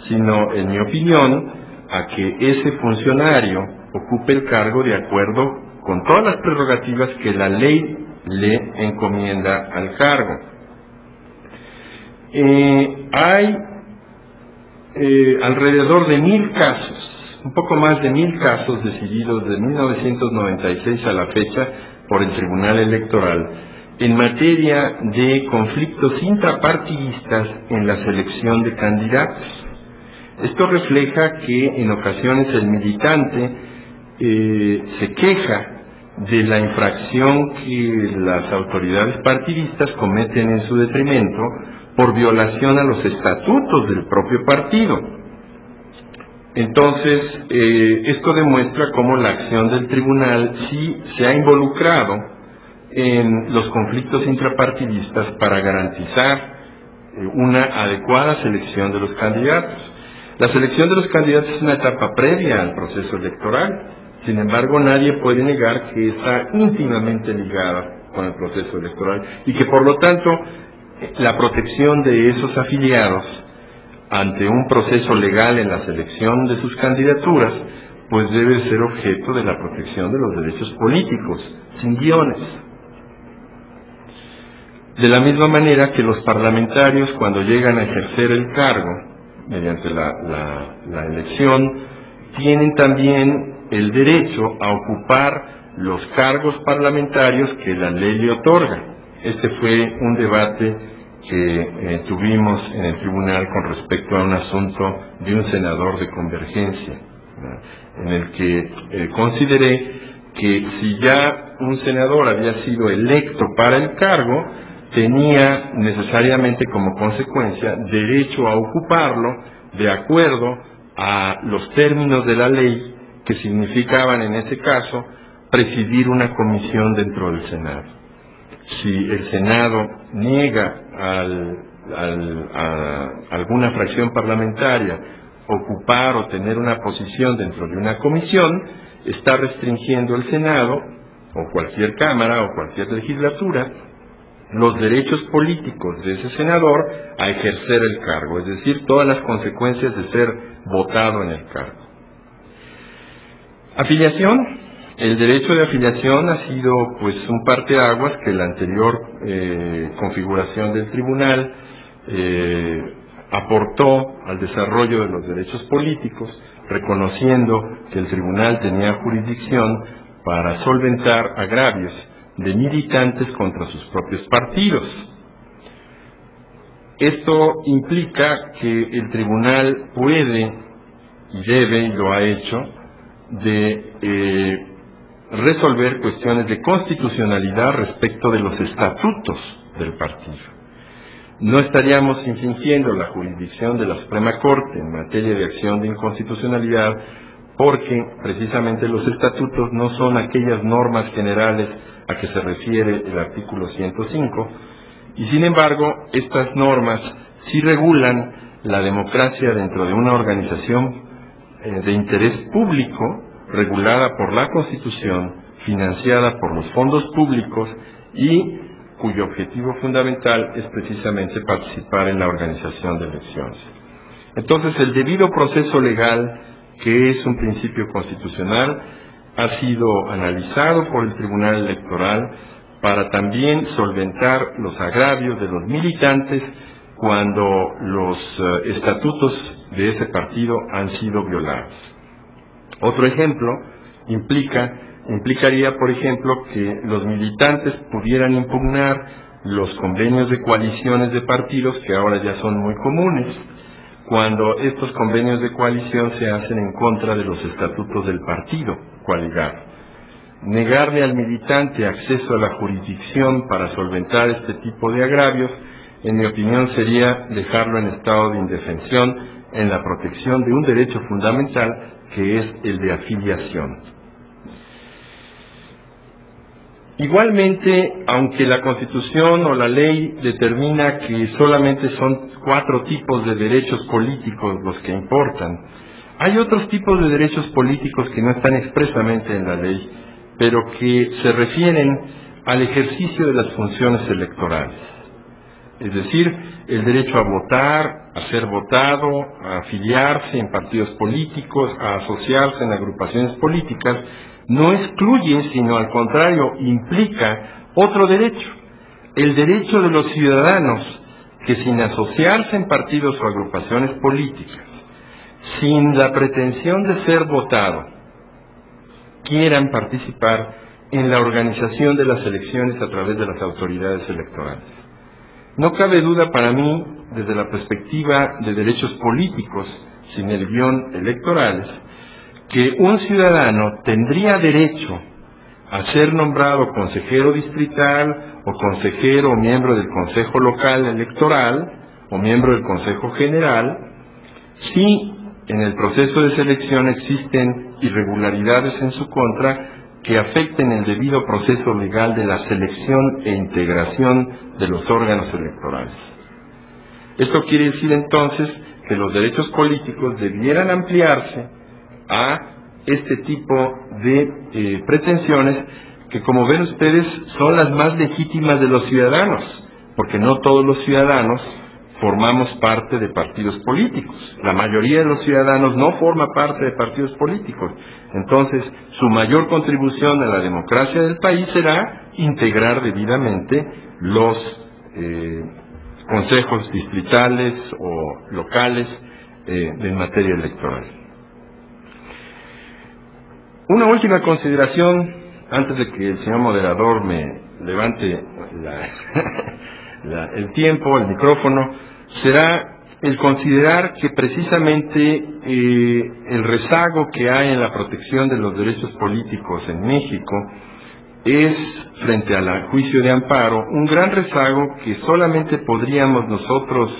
sino, en mi opinión, a que ese funcionario ocupe el cargo de acuerdo con todas las prerrogativas que la ley le encomienda al cargo. Hay alrededor de 1000 casos, un poco más de 1000 casos decididos de 1996 a la fecha por el Tribunal Electoral en materia de conflictos intrapartidistas en la selección de candidatos. Esto refleja que en ocasiones el militante se queja de la infracción que las autoridades partidistas cometen en su detrimento por violación a los estatutos del propio partido. Entonces, esto demuestra cómo la acción del tribunal sí se ha involucrado en los conflictos intrapartidistas para garantizar una adecuada selección de los candidatos. La selección de los candidatos es una etapa previa al proceso electoral. Sin embargo, nadie puede negar que está íntimamente ligada con el proceso electoral y que, por lo tanto, la protección de esos afiliados ante un proceso legal en la selección de sus candidaturas, pues debe ser objeto de la protección de los derechos políticos, sin guiones. De la misma manera que los parlamentarios, cuando llegan a ejercer el cargo mediante la elección, tienen también el derecho a ocupar los cargos parlamentarios que la ley le otorga. Este fue un debate que tuvimos en el tribunal con respecto a un asunto de un senador de Convergencia, en el que consideré que si ya un senador había sido electo para el cargo, tenía necesariamente como consecuencia derecho a ocuparlo de acuerdo a los términos de la ley, que significaban en ese caso presidir una comisión dentro del Senado. Si el Senado niega a alguna fracción parlamentaria ocupar o tener una posición dentro de una comisión, está restringiendo el Senado o cualquier Cámara o cualquier legislatura los derechos políticos de ese senador a ejercer el cargo, es decir, todas las consecuencias de ser votado en el cargo. Afiliación. El derecho de afiliación ha sido pues un parteaguas que la anterior configuración del tribunal aportó al desarrollo de los derechos políticos, reconociendo que el tribunal tenía jurisdicción para solventar agravios de militantes contra sus propios partidos. Esto implica que el tribunal puede y debe, y lo ha hecho, de resolver cuestiones de constitucionalidad respecto de los estatutos del partido. No estaríamos infringiendo la jurisdicción de la Suprema Corte en materia de acción de inconstitucionalidad, porque precisamente los estatutos no son aquellas normas generales a que se refiere el artículo 105, y sin embargo estas normas sí regulan la democracia dentro de una organización de interés público, regulada por la Constitución, financiada por los fondos públicos y cuyo objetivo fundamental es precisamente participar en la organización de elecciones. Entonces, el debido proceso legal, que es un principio constitucional, ha sido analizado por el Tribunal Electoral para también solventar los agravios de los militantes cuando los estatutos de ese partido han sido violados. Otro ejemplo implicaría, por ejemplo, que los militantes pudieran impugnar los convenios de coaliciones de partidos, que ahora ya son muy comunes, cuando estos convenios de coalición se hacen en contra de los estatutos del partido coaligado. Negarle al militante acceso a la jurisdicción para solventar este tipo de agravios, en mi opinión, sería dejarlo en estado de indefensión en la protección de un derecho fundamental, que es el de afiliación. Igualmente, aunque la Constitución o la ley determina que solamente son 4 tipos de derechos políticos los que importan, hay otros tipos de derechos políticos que no están expresamente en la ley, pero que se refieren al ejercicio de las funciones electorales. Es decir, el derecho a votar, a ser votado, a afiliarse en partidos políticos, a asociarse en agrupaciones políticas, no excluye, sino al contrario, implica otro derecho, el derecho de los ciudadanos que, sin asociarse en partidos o agrupaciones políticas, sin la pretensión de ser votado, quieran participar en la organización de las elecciones a través de las autoridades electorales. No cabe duda para mí, desde la perspectiva de derechos políticos, sin el guión electorales, que un ciudadano tendría derecho a ser nombrado consejero distrital o consejero o miembro del Consejo Local Electoral o miembro del Consejo General si en el proceso de selección existen irregularidades en su contra que afecten el debido proceso legal de la selección e integración de los órganos electorales. Esto quiere decir entonces que los derechos políticos debieran ampliarse a este tipo de pretensiones que, como ven ustedes, son las más legítimas de los ciudadanos, porque no todos los ciudadanos formamos parte de partidos políticos. La mayoría de los ciudadanos no forma parte de partidos políticos. Entonces, su mayor contribución a la democracia del país será integrar debidamente los consejos distritales o locales en materia electoral. Una última consideración, antes de que el señor moderador me levante el tiempo, el micrófono, será el considerar que precisamente el rezago que hay en la protección de los derechos políticos en México es, frente al juicio de amparo, un gran rezago que solamente podríamos nosotros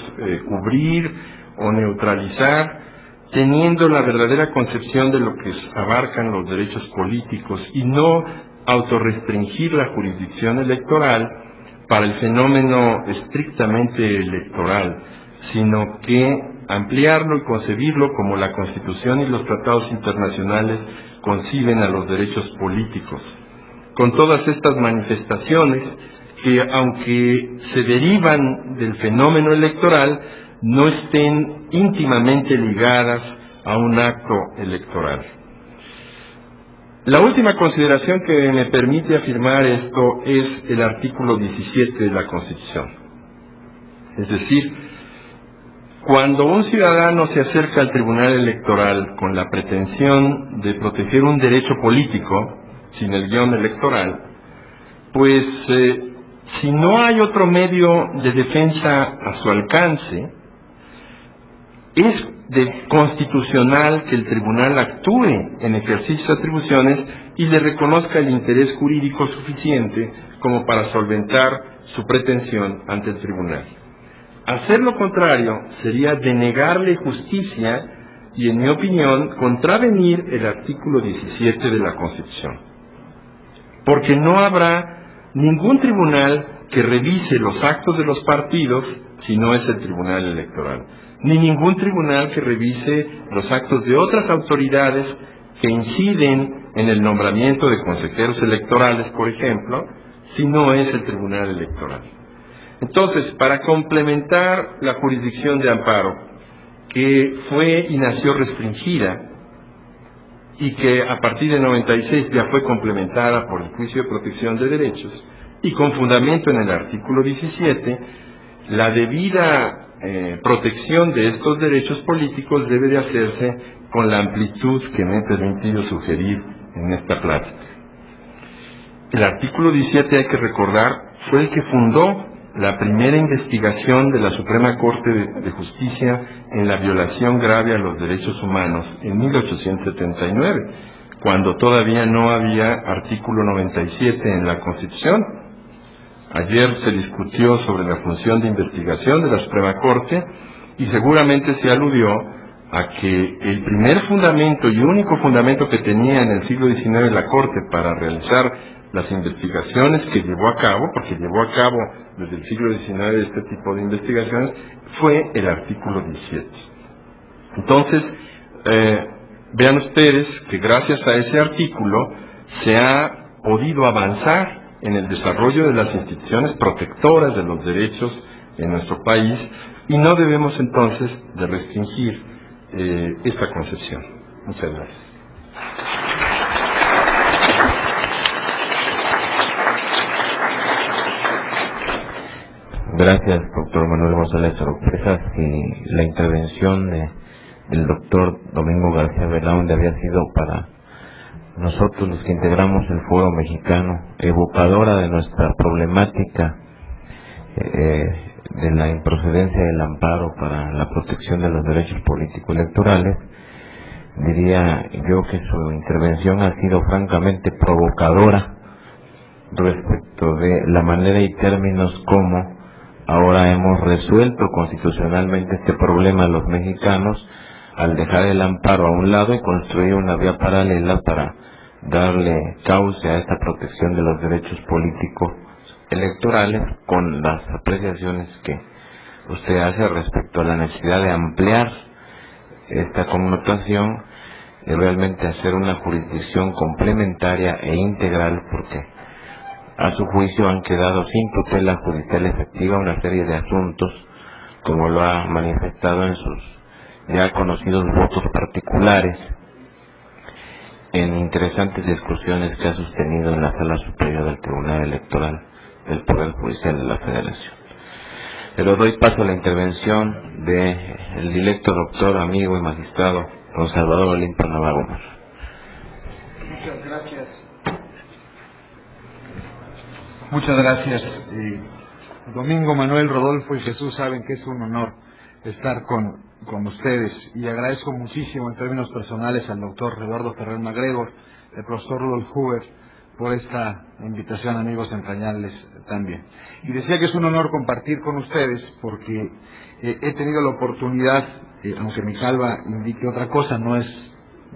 cubrir o neutralizar teniendo la verdadera concepción de lo que abarcan los derechos políticos y no autorrestringir la jurisdicción electoral para el fenómeno estrictamente electoral, sino que ampliarlo y concebirlo como la Constitución y los tratados internacionales conciben a los derechos políticos, con todas estas manifestaciones que, aunque se derivan del fenómeno electoral, no estén íntimamente ligadas a un acto electoral. La última consideración que me permite afirmar esto es el artículo 17 de la Constitución. Es decir, cuando un ciudadano se acerca al Tribunal Electoral con la pretensión de proteger un derecho político, sin el guión electoral, pues si no hay otro medio de defensa a su alcance, es constitucional que el tribunal actúe en ejercicio de atribuciones y le reconozca el interés jurídico suficiente como para solventar su pretensión ante el tribunal. Hacer lo contrario sería denegarle justicia y, en mi opinión, contravenir el artículo 17 de la Constitución. Porque no habrá ningún tribunal que revise los actos de los partidos si no es el Tribunal Electoral, ni ningún tribunal que revise los actos de otras autoridades que inciden en el nombramiento de consejeros electorales, por ejemplo, si no es el Tribunal Electoral. Entonces, para complementar la jurisdicción de amparo, que fue y nació restringida, y que a partir de 96 ya fue complementada por el juicio de protección de derechos, y con fundamento en el artículo 17, la debida protección de estos derechos políticos debe de hacerse con la amplitud que me he permitido sugerir en esta plática. El artículo 17, hay que recordar, fue el que fundó la primera investigación de la Suprema Corte de Justicia en la violación grave a los derechos humanos en 1879, cuando todavía no había artículo 97 en la Constitución. Ayer se discutió sobre la función de investigación de la Suprema Corte y seguramente se aludió a que el primer fundamento y único fundamento que tenía en el siglo XIX la Corte para realizar las investigaciones que llevó a cabo, porque llevó a cabo desde el siglo XIX este tipo de investigaciones, fue el artículo 17. Entonces, vean ustedes que gracias a ese artículo se ha podido avanzar en el desarrollo de las instituciones protectoras de los derechos en nuestro país, y no debemos entonces de restringir esta concesión. Muchas gracias.
Gracias, doctor Manuel González Oropeza. Si la intervención del doctor Domingo García Belaúnde había sido para nosotros los que integramos el Foro Mexicano, evocadora de nuestra problemática de la improcedencia del amparo para la protección de los derechos políticos electorales, diría yo que su intervención ha sido francamente provocadora respecto de la manera y términos como ahora hemos resuelto constitucionalmente este problema los mexicanos al dejar el amparo a un lado y construir una vía paralela para darle cauce a esta protección de los derechos políticos electorales, con las apreciaciones que usted hace respecto a la necesidad de ampliar esta connotación y realmente hacer una jurisdicción complementaria e integral, porque a su juicio han quedado sin tutela judicial efectiva una serie de asuntos, como lo ha manifestado en sus ya conocidos votos particulares en interesantes discusiones que ha sostenido en la Sala Superior del Tribunal Electoral del Poder Judicial de la Federación. Pero doy paso a la intervención del directo doctor, amigo y magistrado don Salvador Olimpo Navarro.
Muchas gracias. Muchas gracias. Domingo, Manuel, Rodolfo y Jesús saben que es un honor estar con ustedes, y agradezco muchísimo en términos personales al doctor Eduardo Ferrer MacGregor, el profesor Rudolf Huber, por esta invitación, amigos entrañables también. Y decía que es un honor compartir con ustedes porque he tenido la oportunidad, aunque mi calva indique otra cosa, no es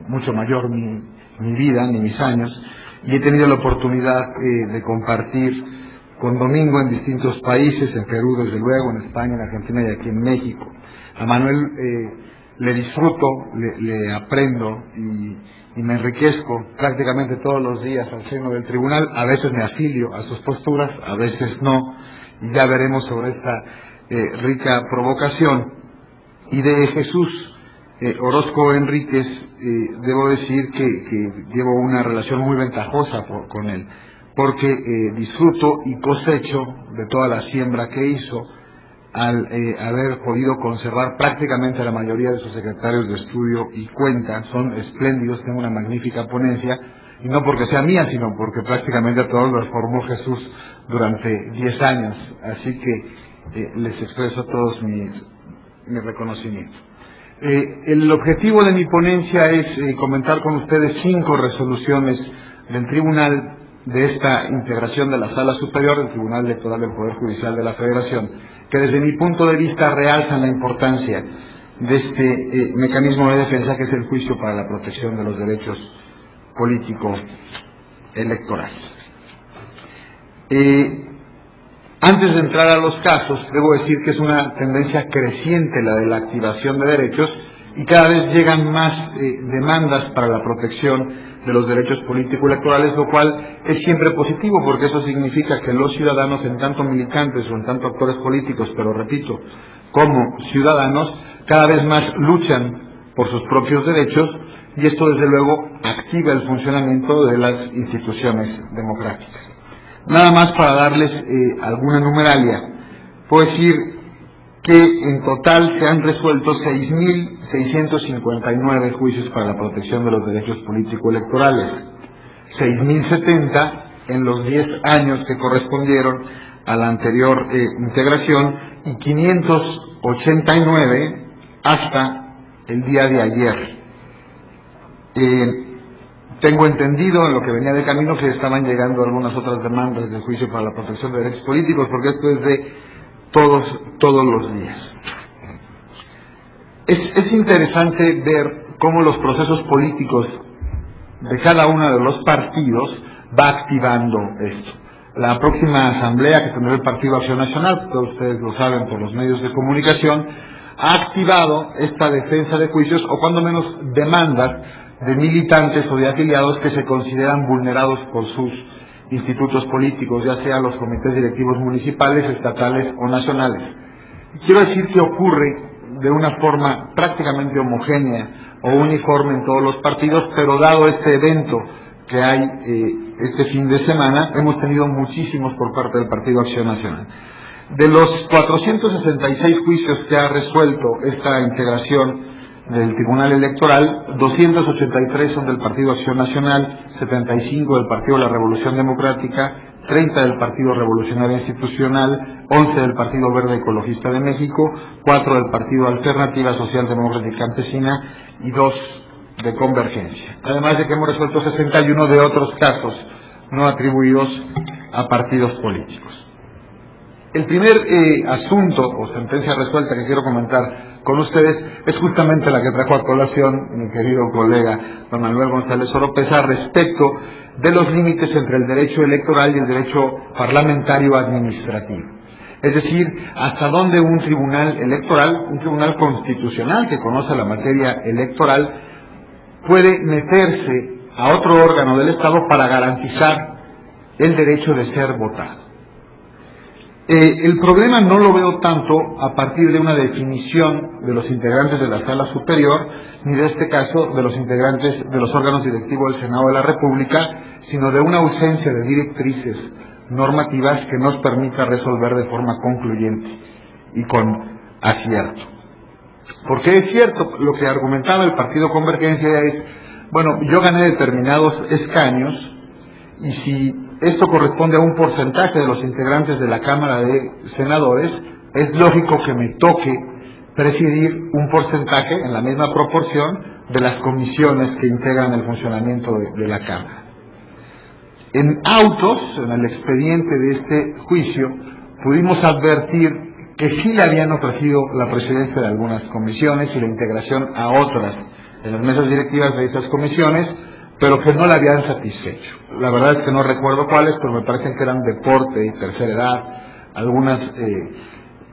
mucho mayor mi vida ni mis años, y he tenido la oportunidad de compartir con Domingo en distintos países, en Perú desde luego, en España, en Argentina y aquí en México. A Manuel le disfruto, le aprendo y me enriquezco prácticamente todos los días al seno del tribunal. A veces me afilio a sus posturas, a veces no, y ya veremos sobre esta rica provocación. Y de Jesús Orozco Enríquez, debo decir que llevo una relación muy ventajosa con él, porque disfruto y cosecho de toda la siembra que hizo al haber podido conservar prácticamente a la mayoría de sus secretarios de estudio y cuenta. Son espléndidos, tengo una magnífica ponencia, y no porque sea mía, sino porque prácticamente a todos los formó Jesús durante 10 años, así que les expreso a todos mi reconocimiento. El objetivo de mi ponencia es comentar con ustedes 5 resoluciones del Tribunal de esta integración de la Sala Superior del Tribunal Electoral del Poder Judicial de la Federación, que desde mi punto de vista realzan la importancia de este mecanismo de defensa que es el juicio para la protección de los derechos políticos electorales. Antes de entrar a los casos, debo decir que es una tendencia creciente la de la activación de derechos y cada vez llegan más demandas para la protección de los derechos político-electorales, lo cual es siempre positivo porque eso significa que los ciudadanos, en tanto militantes o en tanto actores políticos, pero repito, como ciudadanos, cada vez más luchan por sus propios derechos y esto desde luego activa el funcionamiento de las instituciones democráticas. Nada más para darles alguna numeralia, puedo decir que en total se han resuelto 6.659 juicios para la protección de los derechos político-electorales, 6.070 en los 10 años que correspondieron a la anterior integración y 589 hasta el día de ayer. Tengo entendido en lo que venía de camino que estaban llegando algunas otras demandas de juicio para la protección de derechos políticos, porque esto es de todos los días. Es interesante ver cómo los procesos políticos de cada uno de los partidos va activando esto. La próxima asamblea que tendrá el Partido Acción Nacional, todos ustedes lo saben por los medios de comunicación, ha activado esta defensa de juicios o cuando menos demandas de militantes o de afiliados que se consideran vulnerados por sus institutos políticos, ya sea los comités directivos municipales, estatales o nacionales. Quiero decir que ocurre de una forma prácticamente homogénea o uniforme en todos los partidos, pero dado este evento que hay este fin de semana, hemos tenido muchísimos por parte del Partido Acción Nacional. De los 466 juicios que ha resuelto esta integración del Tribunal Electoral, 283 son del Partido Acción Nacional, 75 del Partido de la Revolución Democrática, 30 del Partido Revolucionario Institucional, 11 del Partido Verde Ecologista de México, 4 del Partido Alternativa Social Demócrata y Campesina y 2 de Convergencia. Además de que hemos resuelto 61 de otros casos no atribuidos a partidos políticos. El primer asunto o sentencia resuelta que quiero comentar con ustedes es justamente la que trajo a colación mi querido colega don Manuel González Oropeza respecto de los límites entre el derecho electoral y el derecho parlamentario administrativo. Es decir, hasta dónde un tribunal electoral, un tribunal constitucional que conoce la materia electoral, puede meterse a otro órgano del Estado para garantizar el derecho de ser votado. El problema no lo veo tanto a partir de una definición de los integrantes de la Sala Superior, ni de este caso de los integrantes de los órganos directivos del Senado de la República, sino de una ausencia de directrices normativas que nos permita resolver de forma concluyente y con acierto. Porque es cierto, lo que argumentaba el Partido Convergencia es, bueno, yo gané determinados escaños y si esto corresponde a un porcentaje de los integrantes de la Cámara de Senadores, es lógico que me toque presidir un porcentaje en la misma proporción de las comisiones que integran el funcionamiento de la Cámara. En autos, en el expediente de este juicio, pudimos advertir que sí le habían ofrecido la presidencia de algunas comisiones y la integración a otras en las mesas directivas de esas comisiones, pero que no la habían satisfecho. La verdad es que no recuerdo cuáles, pero me parecen que eran deporte y tercera edad, algunas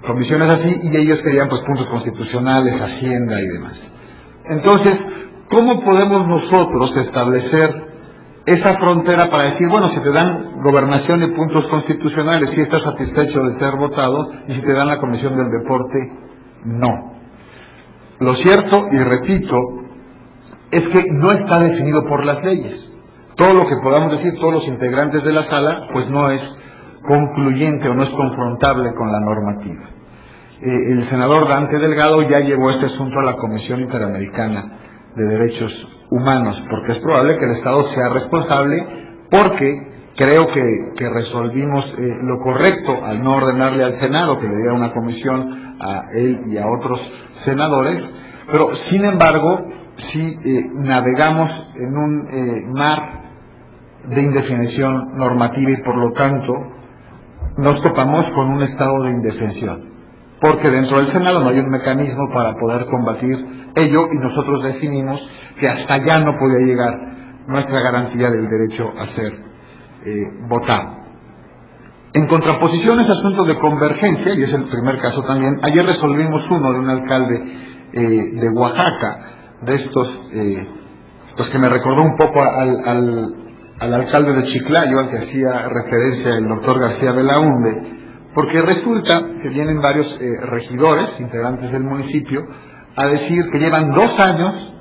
comisiones así, y ellos querían pues puntos constitucionales, hacienda y demás. Entonces, ¿cómo podemos nosotros establecer esa frontera para decir, bueno, si te dan gobernación y puntos constitucionales, si estás satisfecho de ser votado, y si te dan la comisión del deporte, no? Lo cierto, y repito, es que no está definido por las leyes. Todo lo que podamos decir todos los integrantes de la sala, pues no es concluyente o no es confrontable con la normativa. El senador Dante Delgado ya llevó este asunto a la Comisión Interamericana de Derechos Humanos, porque es probable que el Estado sea responsable, porque creo que resolvimos lo correcto al no ordenarle al Senado que le diera una comisión a él y a otros senadores, pero sin embargo, si navegamos en un mar de indefinición normativa y por lo tanto nos topamos con un estado de indefensión, porque dentro del Senado no hay un mecanismo para poder combatir ello y nosotros definimos que hasta allá no podía llegar nuestra garantía del derecho a ser votado. En contraposición a ese asunto de convergencia, y es el primer caso también, ayer resolvimos uno de un alcalde de Oaxaca, de estos, pues que me recordó un poco al alcalde de Chiclayo, al que hacía referencia el doctor García Belaúnde, porque resulta que vienen varios regidores, integrantes del municipio, a decir que llevan 2 años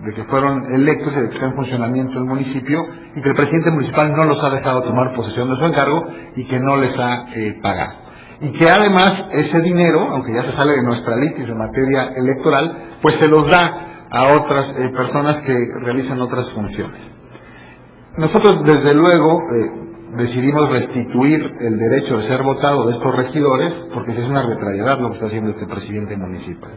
de que fueron electos y de que está en funcionamiento el municipio, y que el presidente municipal no los ha dejado tomar posesión de su encargo y que no les ha pagado. Y que además ese dinero, aunque ya se sale de nuestra litis en materia electoral, pues se los da a otras personas que realizan otras funciones. Nosotros desde luego decidimos restituir el derecho de ser votado de estos regidores, porque es una arbitrariedad lo que está haciendo este presidente municipal.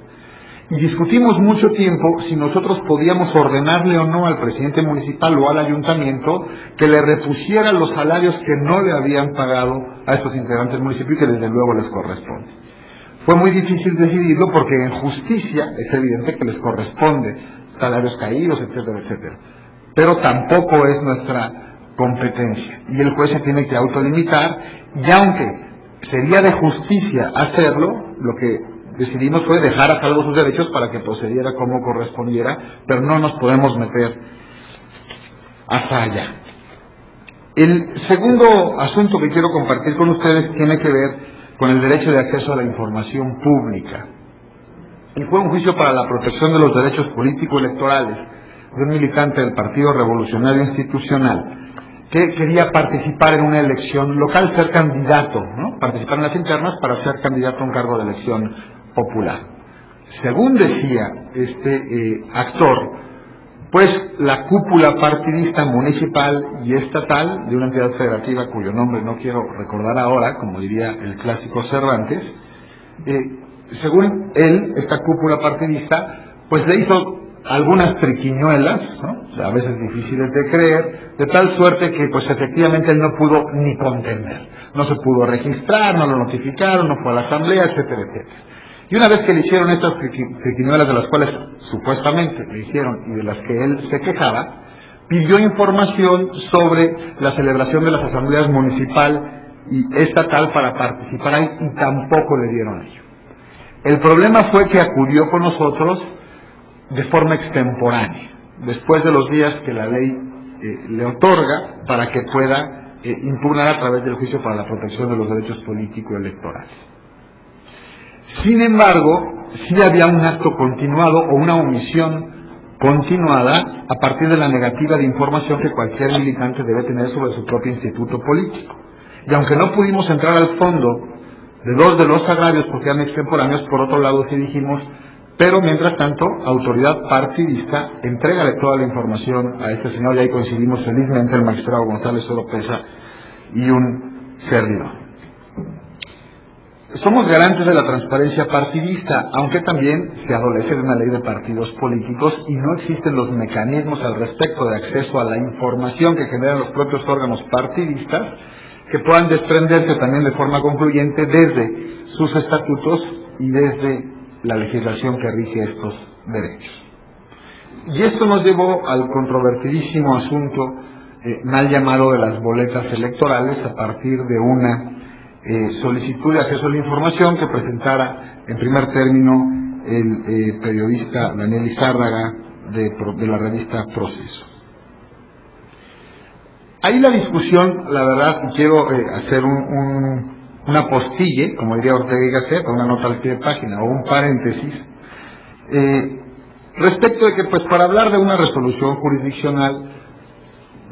Y discutimos mucho tiempo si nosotros podíamos ordenarle o no al presidente municipal o al ayuntamiento que le repusiera los salarios que no le habían pagado a estos integrantes del municipio y que desde luego les corresponde. Fue muy difícil decidirlo porque en justicia es evidente que les corresponde salarios caídos, etcétera, etcétera. Pero tampoco es nuestra competencia y el juez se tiene que autolimitar, y aunque sería de justicia hacerlo, lo que decidimos fue dejar a salvo sus derechos para que procediera como correspondiera, pero no nos podemos meter hasta allá. El segundo asunto que quiero compartir con ustedes tiene que ver con el derecho de acceso a la información pública. Y fue un juicio para la protección de los derechos político-electorales de un militante del Partido Revolucionario Institucional que quería participar en una elección local, ser candidato, ¿no? Participar en las internas para ser candidato a un cargo de elección popular. Según decía este actor, pues la cúpula partidista municipal y estatal de una entidad federativa cuyo nombre no quiero recordar ahora, como diría el clásico Cervantes, según él, esta cúpula partidista, pues le hizo algunas triquiñuelas, ¿no? O sea, a veces difíciles de creer, de tal suerte que pues efectivamente él no pudo ni contender, no se pudo registrar, no lo notificaron, no fue a la asamblea, etcétera, etcétera. Y una vez que le hicieron estas triquiñuelas, de las cuales supuestamente le hicieron y de las que él se quejaba, pidió información sobre la celebración de las asambleas municipal y estatal para participar ahí, y tampoco le dieron ello. El problema fue que acudió con nosotros de forma extemporánea, después de los días que la ley le otorga para que pueda impugnar a través del juicio para la protección de los derechos político-electorales. Sin embargo, sí había un acto continuado o una omisión continuada a partir de la negativa de información que cualquier militante debe tener sobre su propio instituto político. Y aunque no pudimos entrar al fondo de 2 de los agravios porque eran extemporáneos, por otro lado sí dijimos, pero mientras tanto, autoridad partidista, entrégale toda la información a este señor, y ahí coincidimos felizmente el magistrado González Oropesa y un servidor. Somos garantes de la transparencia partidista, aunque también se adolece de una ley de partidos políticos y no existen los mecanismos al respecto de acceso a la información que generan los propios órganos partidistas que puedan desprenderse también de forma concluyente desde sus estatutos y desde la legislación que rige estos derechos. Y esto nos llevó al controvertidísimo asunto mal llamado de las boletas electorales a partir de una solicitud de acceso a la información que presentara en primer término el periodista Daniel Izárraga de la revista Proceso. Ahí la discusión, la verdad, y quiero hacer una postille, como diría Ortega y Gasset, una nota al pie de página o un paréntesis, respecto de que pues para hablar de una resolución jurisdiccional,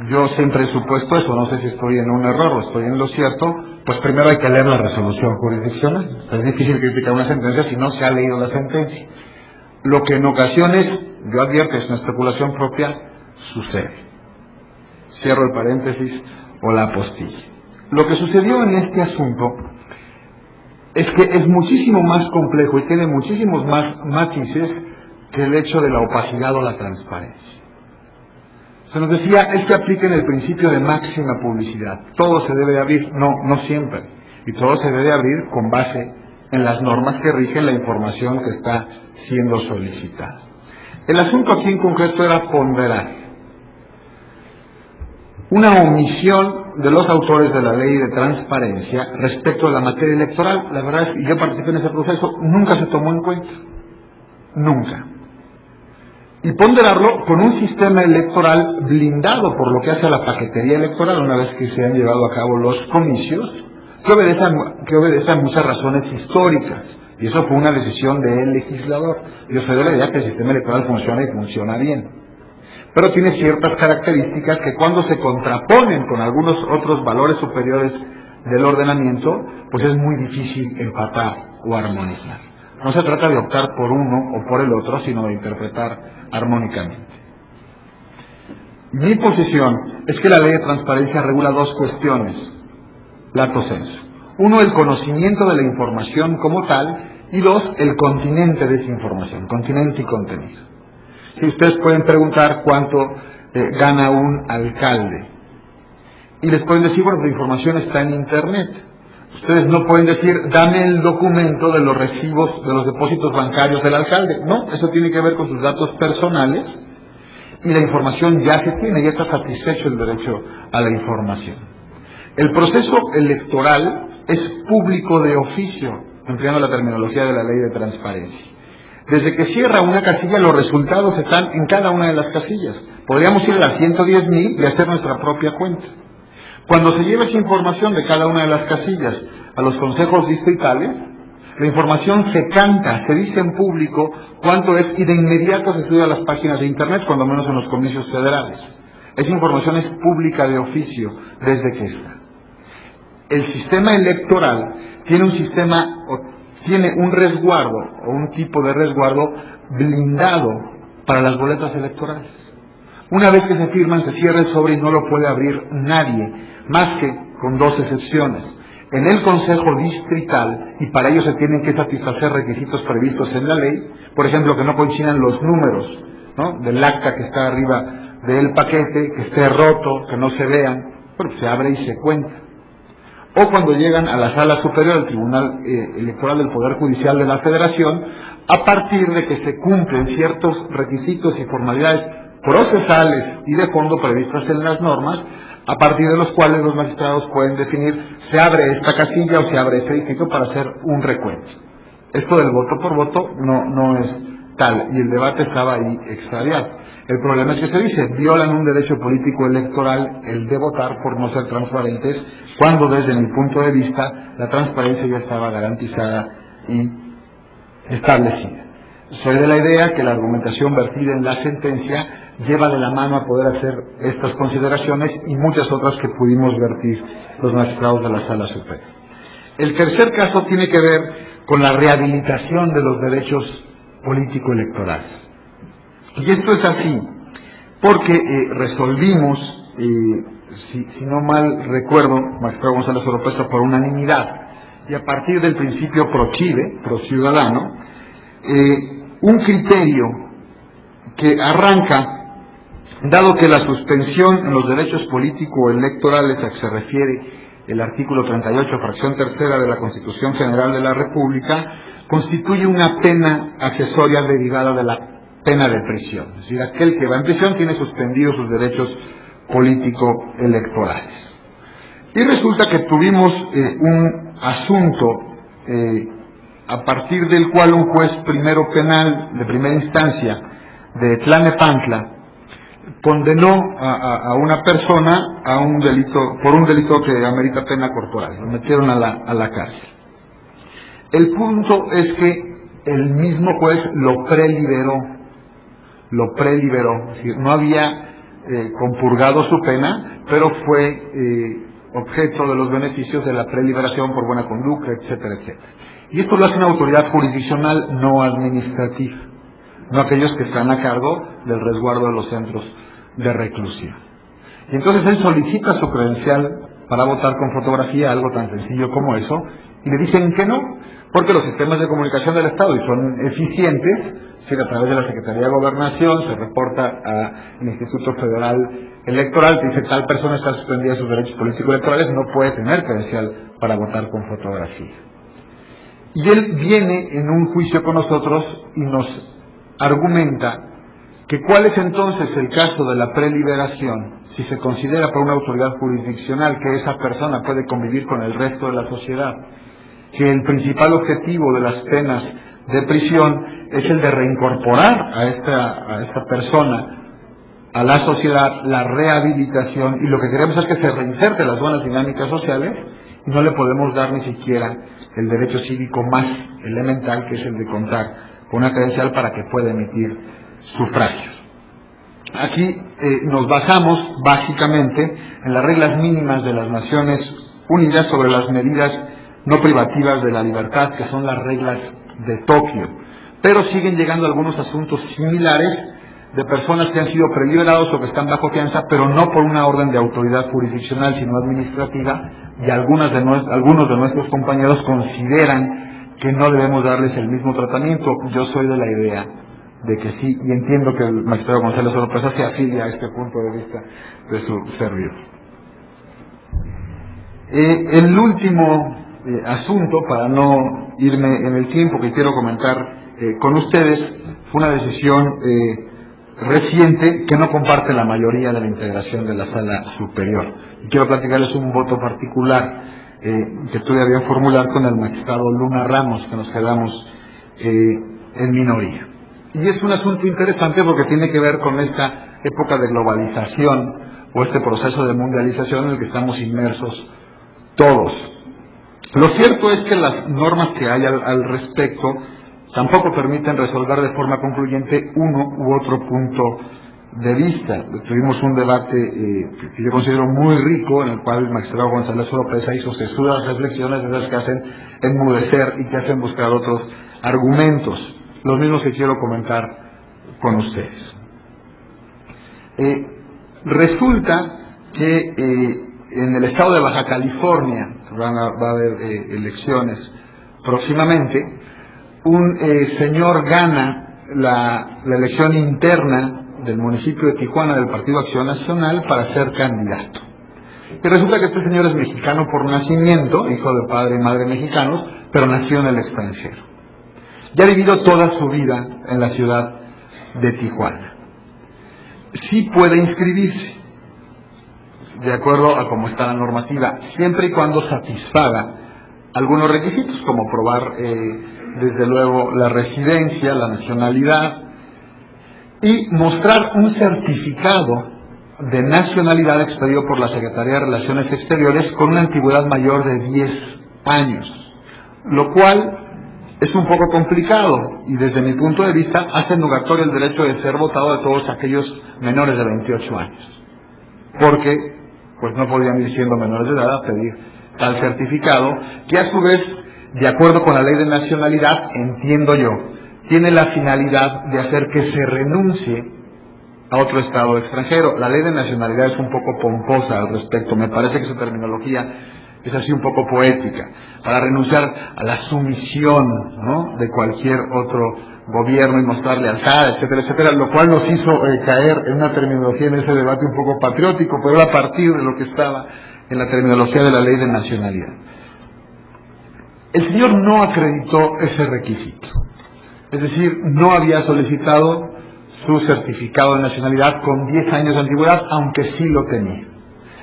yo siempre he supuesto eso, no sé si estoy en un error o estoy en lo cierto, pues primero hay que leer la resolución jurisdiccional. Es difícil criticar una sentencia si no se ha leído la sentencia. Lo que en ocasiones, yo advierto, es una especulación propia, sucede. Cierro el paréntesis o la apostilla. Lo que sucedió en este asunto es que es muchísimo más complejo y tiene muchísimos más matices que el hecho de la opacidad o la transparencia. Se nos decía, es que apliquen el principio de máxima publicidad. Todo se debe abrir, no siempre. Y todo se debe abrir con base en las normas que rigen la información que está siendo solicitada. El asunto aquí en concreto era ponderar una omisión de los autores de la ley de transparencia respecto a la materia electoral. La verdad es que yo participé en ese proceso, nunca se tomó en cuenta. Nunca. Y ponderarlo con un sistema electoral blindado por lo que hace a la paquetería electoral una vez que se han llevado a cabo los comicios, que obedece a muchas razones históricas. Y eso fue una decisión del legislador. Yo soy de la idea que el sistema electoral funciona y funciona bien. Pero tiene ciertas características que cuando se contraponen con algunos otros valores superiores del ordenamiento, pues es muy difícil empatar o armonizar. No se trata de optar por uno o por el otro, sino de interpretar armónicamente. Mi posición es que la ley de transparencia regula dos cuestiones, lato sensu. Uno, el conocimiento de la información como tal, y dos, el continente de esa información, continente y contenido. Si ustedes pueden preguntar cuánto gana un alcalde, y les pueden decir, bueno, la información está en Internet. Ustedes no pueden decir, dame el documento de los recibos de los depósitos bancarios del alcalde. No, eso tiene que ver con sus datos personales y la información ya se tiene, ya está satisfecho el derecho a la información. El proceso electoral es público de oficio, empleando la terminología de la ley de transparencia. Desde que cierra una casilla, los resultados están en cada una de las casillas. Podríamos ir a las 110,000 y hacer nuestra propia cuenta. Cuando se lleva esa información de cada una de las casillas a los consejos distritales, la información se canta, se dice en público cuánto es y de inmediato se sube a las páginas de Internet, cuando menos en los comicios federales. Esa información es pública de oficio desde que está. El sistema electoral tiene un resguardo o un tipo de resguardo blindado para las boletas electorales. Una vez que se firman, se cierra el sobre y no lo puede abrir nadie, más que con dos excepciones. En el Consejo Distrital, y para ello se tienen que satisfacer requisitos previstos en la ley, por ejemplo, que no coincidan los números, ¿no?, del acta que está arriba del paquete, que esté roto, que no se vean, bueno, se abre y se cuenta. O cuando llegan a la Sala Superior del Tribunal Electoral del Poder Judicial de la Federación, a partir de que se cumplen ciertos requisitos y formalidades procesales y de fondo previstas en las normas, a partir de los cuales los magistrados pueden definir se abre esta casilla o se abre este distrito para hacer un recuento. Esto del voto por voto no es tal, y el debate estaba ahí extraviado. El problema es que se dice, violan un derecho político electoral, el de votar, por no ser transparentes, cuando desde mi punto de vista la transparencia ya estaba garantizada y establecida. Soy de la idea que la argumentación vertida en la sentencia lleva de la mano a poder hacer estas consideraciones y muchas otras que pudimos vertir los magistrados de la Sala Superior. El tercer caso tiene que ver con la rehabilitación de los derechos político-electorales. Y esto es así, porque resolvimos, si no mal recuerdo, magistrado González Oropesa, por unanimidad, y a partir del principio pro ciudadano, un criterio que arranca, dado que la suspensión en los derechos político-electorales a que se refiere el artículo 38, fracción tercera de la Constitución General de la República, constituye una pena accesoria derivada de la pena de prisión. Es decir, aquel que va en prisión tiene suspendidos sus derechos político-electorales. Y resulta que tuvimos un asunto a partir del cual un juez primero penal de primera instancia de Tlalnepantla condenó a una persona a un delito, por un delito que amerita pena corporal. Lo metieron a la cárcel. El punto es que el mismo juez lo preliberó, es decir, no había compurgado su pena, pero fue objeto de los beneficios de la preliberación por buena conducta, etcétera, etcétera. Y esto lo hace una autoridad jurisdiccional no administrativa, no aquellos que están a cargo del resguardo de los centros de reclusión. Y entonces él solicita su credencial para votar con fotografía, algo tan sencillo como eso, y le dicen que no, porque los sistemas de comunicación del Estado y son eficientes, a través de la Secretaría de Gobernación se reporta al Instituto Federal Electoral que dice tal persona está suspendida de sus derechos políticos electorales, no puede tener credencial para votar con fotografía. Y él viene en un juicio con nosotros y nos argumenta que cuál es entonces el caso de la preliberación, si se considera por una autoridad jurisdiccional que esa persona puede convivir con el resto de la sociedad, que el principal objetivo de las penas de prisión es el de reincorporar a esta persona a la sociedad, la rehabilitación, y lo que queremos es que se reinserte las buenas dinámicas sociales, y no le podemos dar ni siquiera el derecho cívico más elemental, que es el de contar con una credencial para que pueda emitir sufragios. Aquí nos basamos básicamente en las reglas mínimas de las Naciones Unidas sobre las medidas no privativas de la libertad, que son las reglas de Tokio, pero siguen llegando algunos asuntos similares de personas que han sido preliberados o que están bajo fianza, pero no por una orden de autoridad jurisdiccional, sino administrativa, y algunos de nuestros compañeros consideran que no debemos darles el mismo tratamiento. Yo soy de la idea de que sí, y entiendo que el magistrado González Oropesa se afilia a este punto de vista de su servidor. El último asunto, para no irme en el tiempo, que quiero comentar con ustedes, fue una decisión reciente que no comparte la mayoría de la integración de la Sala Superior. Y quiero platicarles un voto particular que tuve a bien formular con el magistrado Luna Ramos, que nos quedamos en minoría. Y es un asunto interesante porque tiene que ver con esta época de globalización o este proceso de mundialización en el que estamos inmersos todos. Lo cierto es que las normas que hay al respecto tampoco permiten resolver de forma concluyente uno u otro punto de vista. Tuvimos un debate que yo considero muy rico, en el cual el magistrado González Oropesa hizo sesudas reflexiones de esas que hacen enmudecer y que hacen buscar otros argumentos, los mismos que quiero comentar con ustedes. Resulta que en el estado de Baja California va a haber elecciones próximamente. Un señor gana la elección interna del municipio de Tijuana del Partido Acción Nacional para ser candidato. Y resulta que este señor es mexicano por nacimiento, hijo de padre y madre mexicanos, pero nació en el extranjero. Ya ha vivido toda su vida en la ciudad de Tijuana. Sí puede inscribirse, de acuerdo a cómo está la normativa, siempre y cuando satisfaga algunos requisitos, como probar desde luego la residencia, la nacionalidad, y mostrar un certificado de nacionalidad expedido por la Secretaría de Relaciones Exteriores con una antigüedad mayor de 10 años, lo cual es un poco complicado y desde mi punto de vista hace nugatorio el derecho de ser votado de todos aquellos menores de 28 años, porque pues no podían ir siendo menores de edad a pedir tal certificado, que a su vez, de acuerdo con la ley de nacionalidad, entiendo yo, tiene la finalidad de hacer que se renuncie a otro estado extranjero. La ley de nacionalidad es un poco pomposa al respecto, me parece que su terminología es así un poco poética, para renunciar a la sumisión, ¿no?, de cualquier otro gobierno y mostrar lealtad, etcétera, etcétera, lo cual nos hizo caer en una terminología en ese debate un poco patriótico, pero era a partir de lo que estaba en la terminología de la ley de nacionalidad. El señor no acreditó ese requisito, es decir, no había solicitado su certificado de nacionalidad con 10 años de antigüedad, aunque sí lo tenía.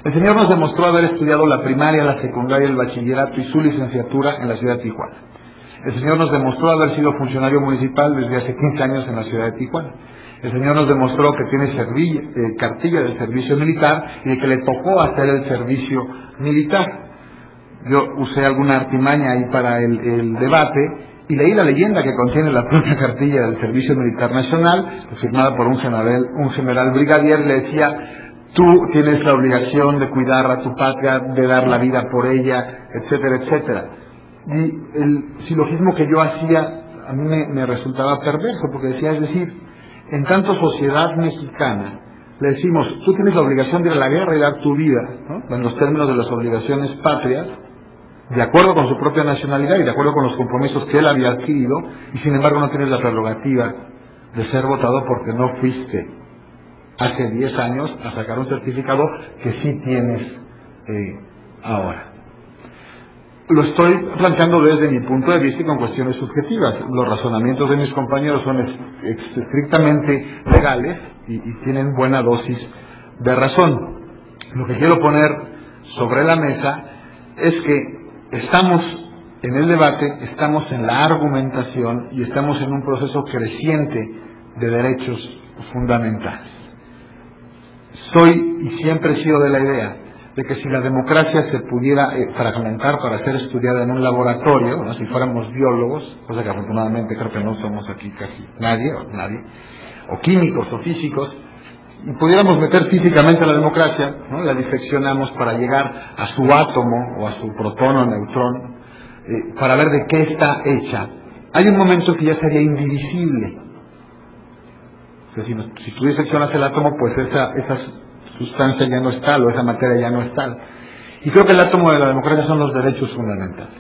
El señor nos demostró haber estudiado la primaria, la secundaria, el bachillerato y su licenciatura en la ciudad de Tijuana. El señor nos demostró haber sido funcionario municipal desde hace 15 años en la ciudad de Tijuana. El señor nos demostró que tiene cartilla del servicio militar y de que le tocó hacer el servicio militar. Yo usé alguna artimaña ahí para el debate y leí la leyenda que contiene la propia cartilla del Servicio Militar Nacional, firmada por un general brigadier, le decía: tú tienes la obligación de cuidar a tu patria, de dar la vida por ella, etcétera, etcétera. Y el silogismo que yo hacía a mí me resultaba perverso, porque decía, es decir, en tanto sociedad mexicana le decimos, tú tienes la obligación de ir a la guerra y dar tu vida, ¿no?, en los términos de las obligaciones patrias, de acuerdo con su propia nacionalidad y de acuerdo con los compromisos que él había adquirido, y sin embargo no tienes la prerrogativa de ser votado porque no fuiste hace 10 años a sacar un certificado que sí tienes ahora. Lo estoy planteando desde mi punto de vista y con cuestiones subjetivas. Los razonamientos de mis compañeros son estrictamente legales y tienen buena dosis de razón. Lo que quiero poner sobre la mesa es que estamos en el debate, estamos en la argumentación y estamos en un proceso creciente de derechos fundamentales. Soy y siempre he sido de la idea de que si la democracia se pudiera fragmentar para ser estudiada en un laboratorio, ¿no? Si fuéramos biólogos, cosa que afortunadamente creo que no somos aquí casi nadie, o químicos o físicos, y pudiéramos meter físicamente a la democracia, ¿no? La diseccionamos para llegar a su átomo o a su protón o neutrón, para ver de qué está hecha. Hay un momento que ya sería indivisible. O sea, si tú diseccionas el átomo, pues esa sustancia ya no es tal, o esa materia ya no es tal. Y creo que el átomo de la democracia son los derechos fundamentales,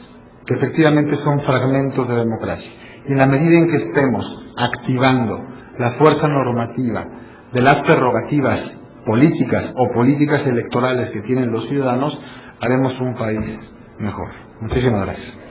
que efectivamente son fragmentos de democracia. Y en la medida en que estemos activando la fuerza normativa de las prerrogativas políticas o políticas electorales que tienen los ciudadanos, haremos un país mejor. Muchísimas gracias.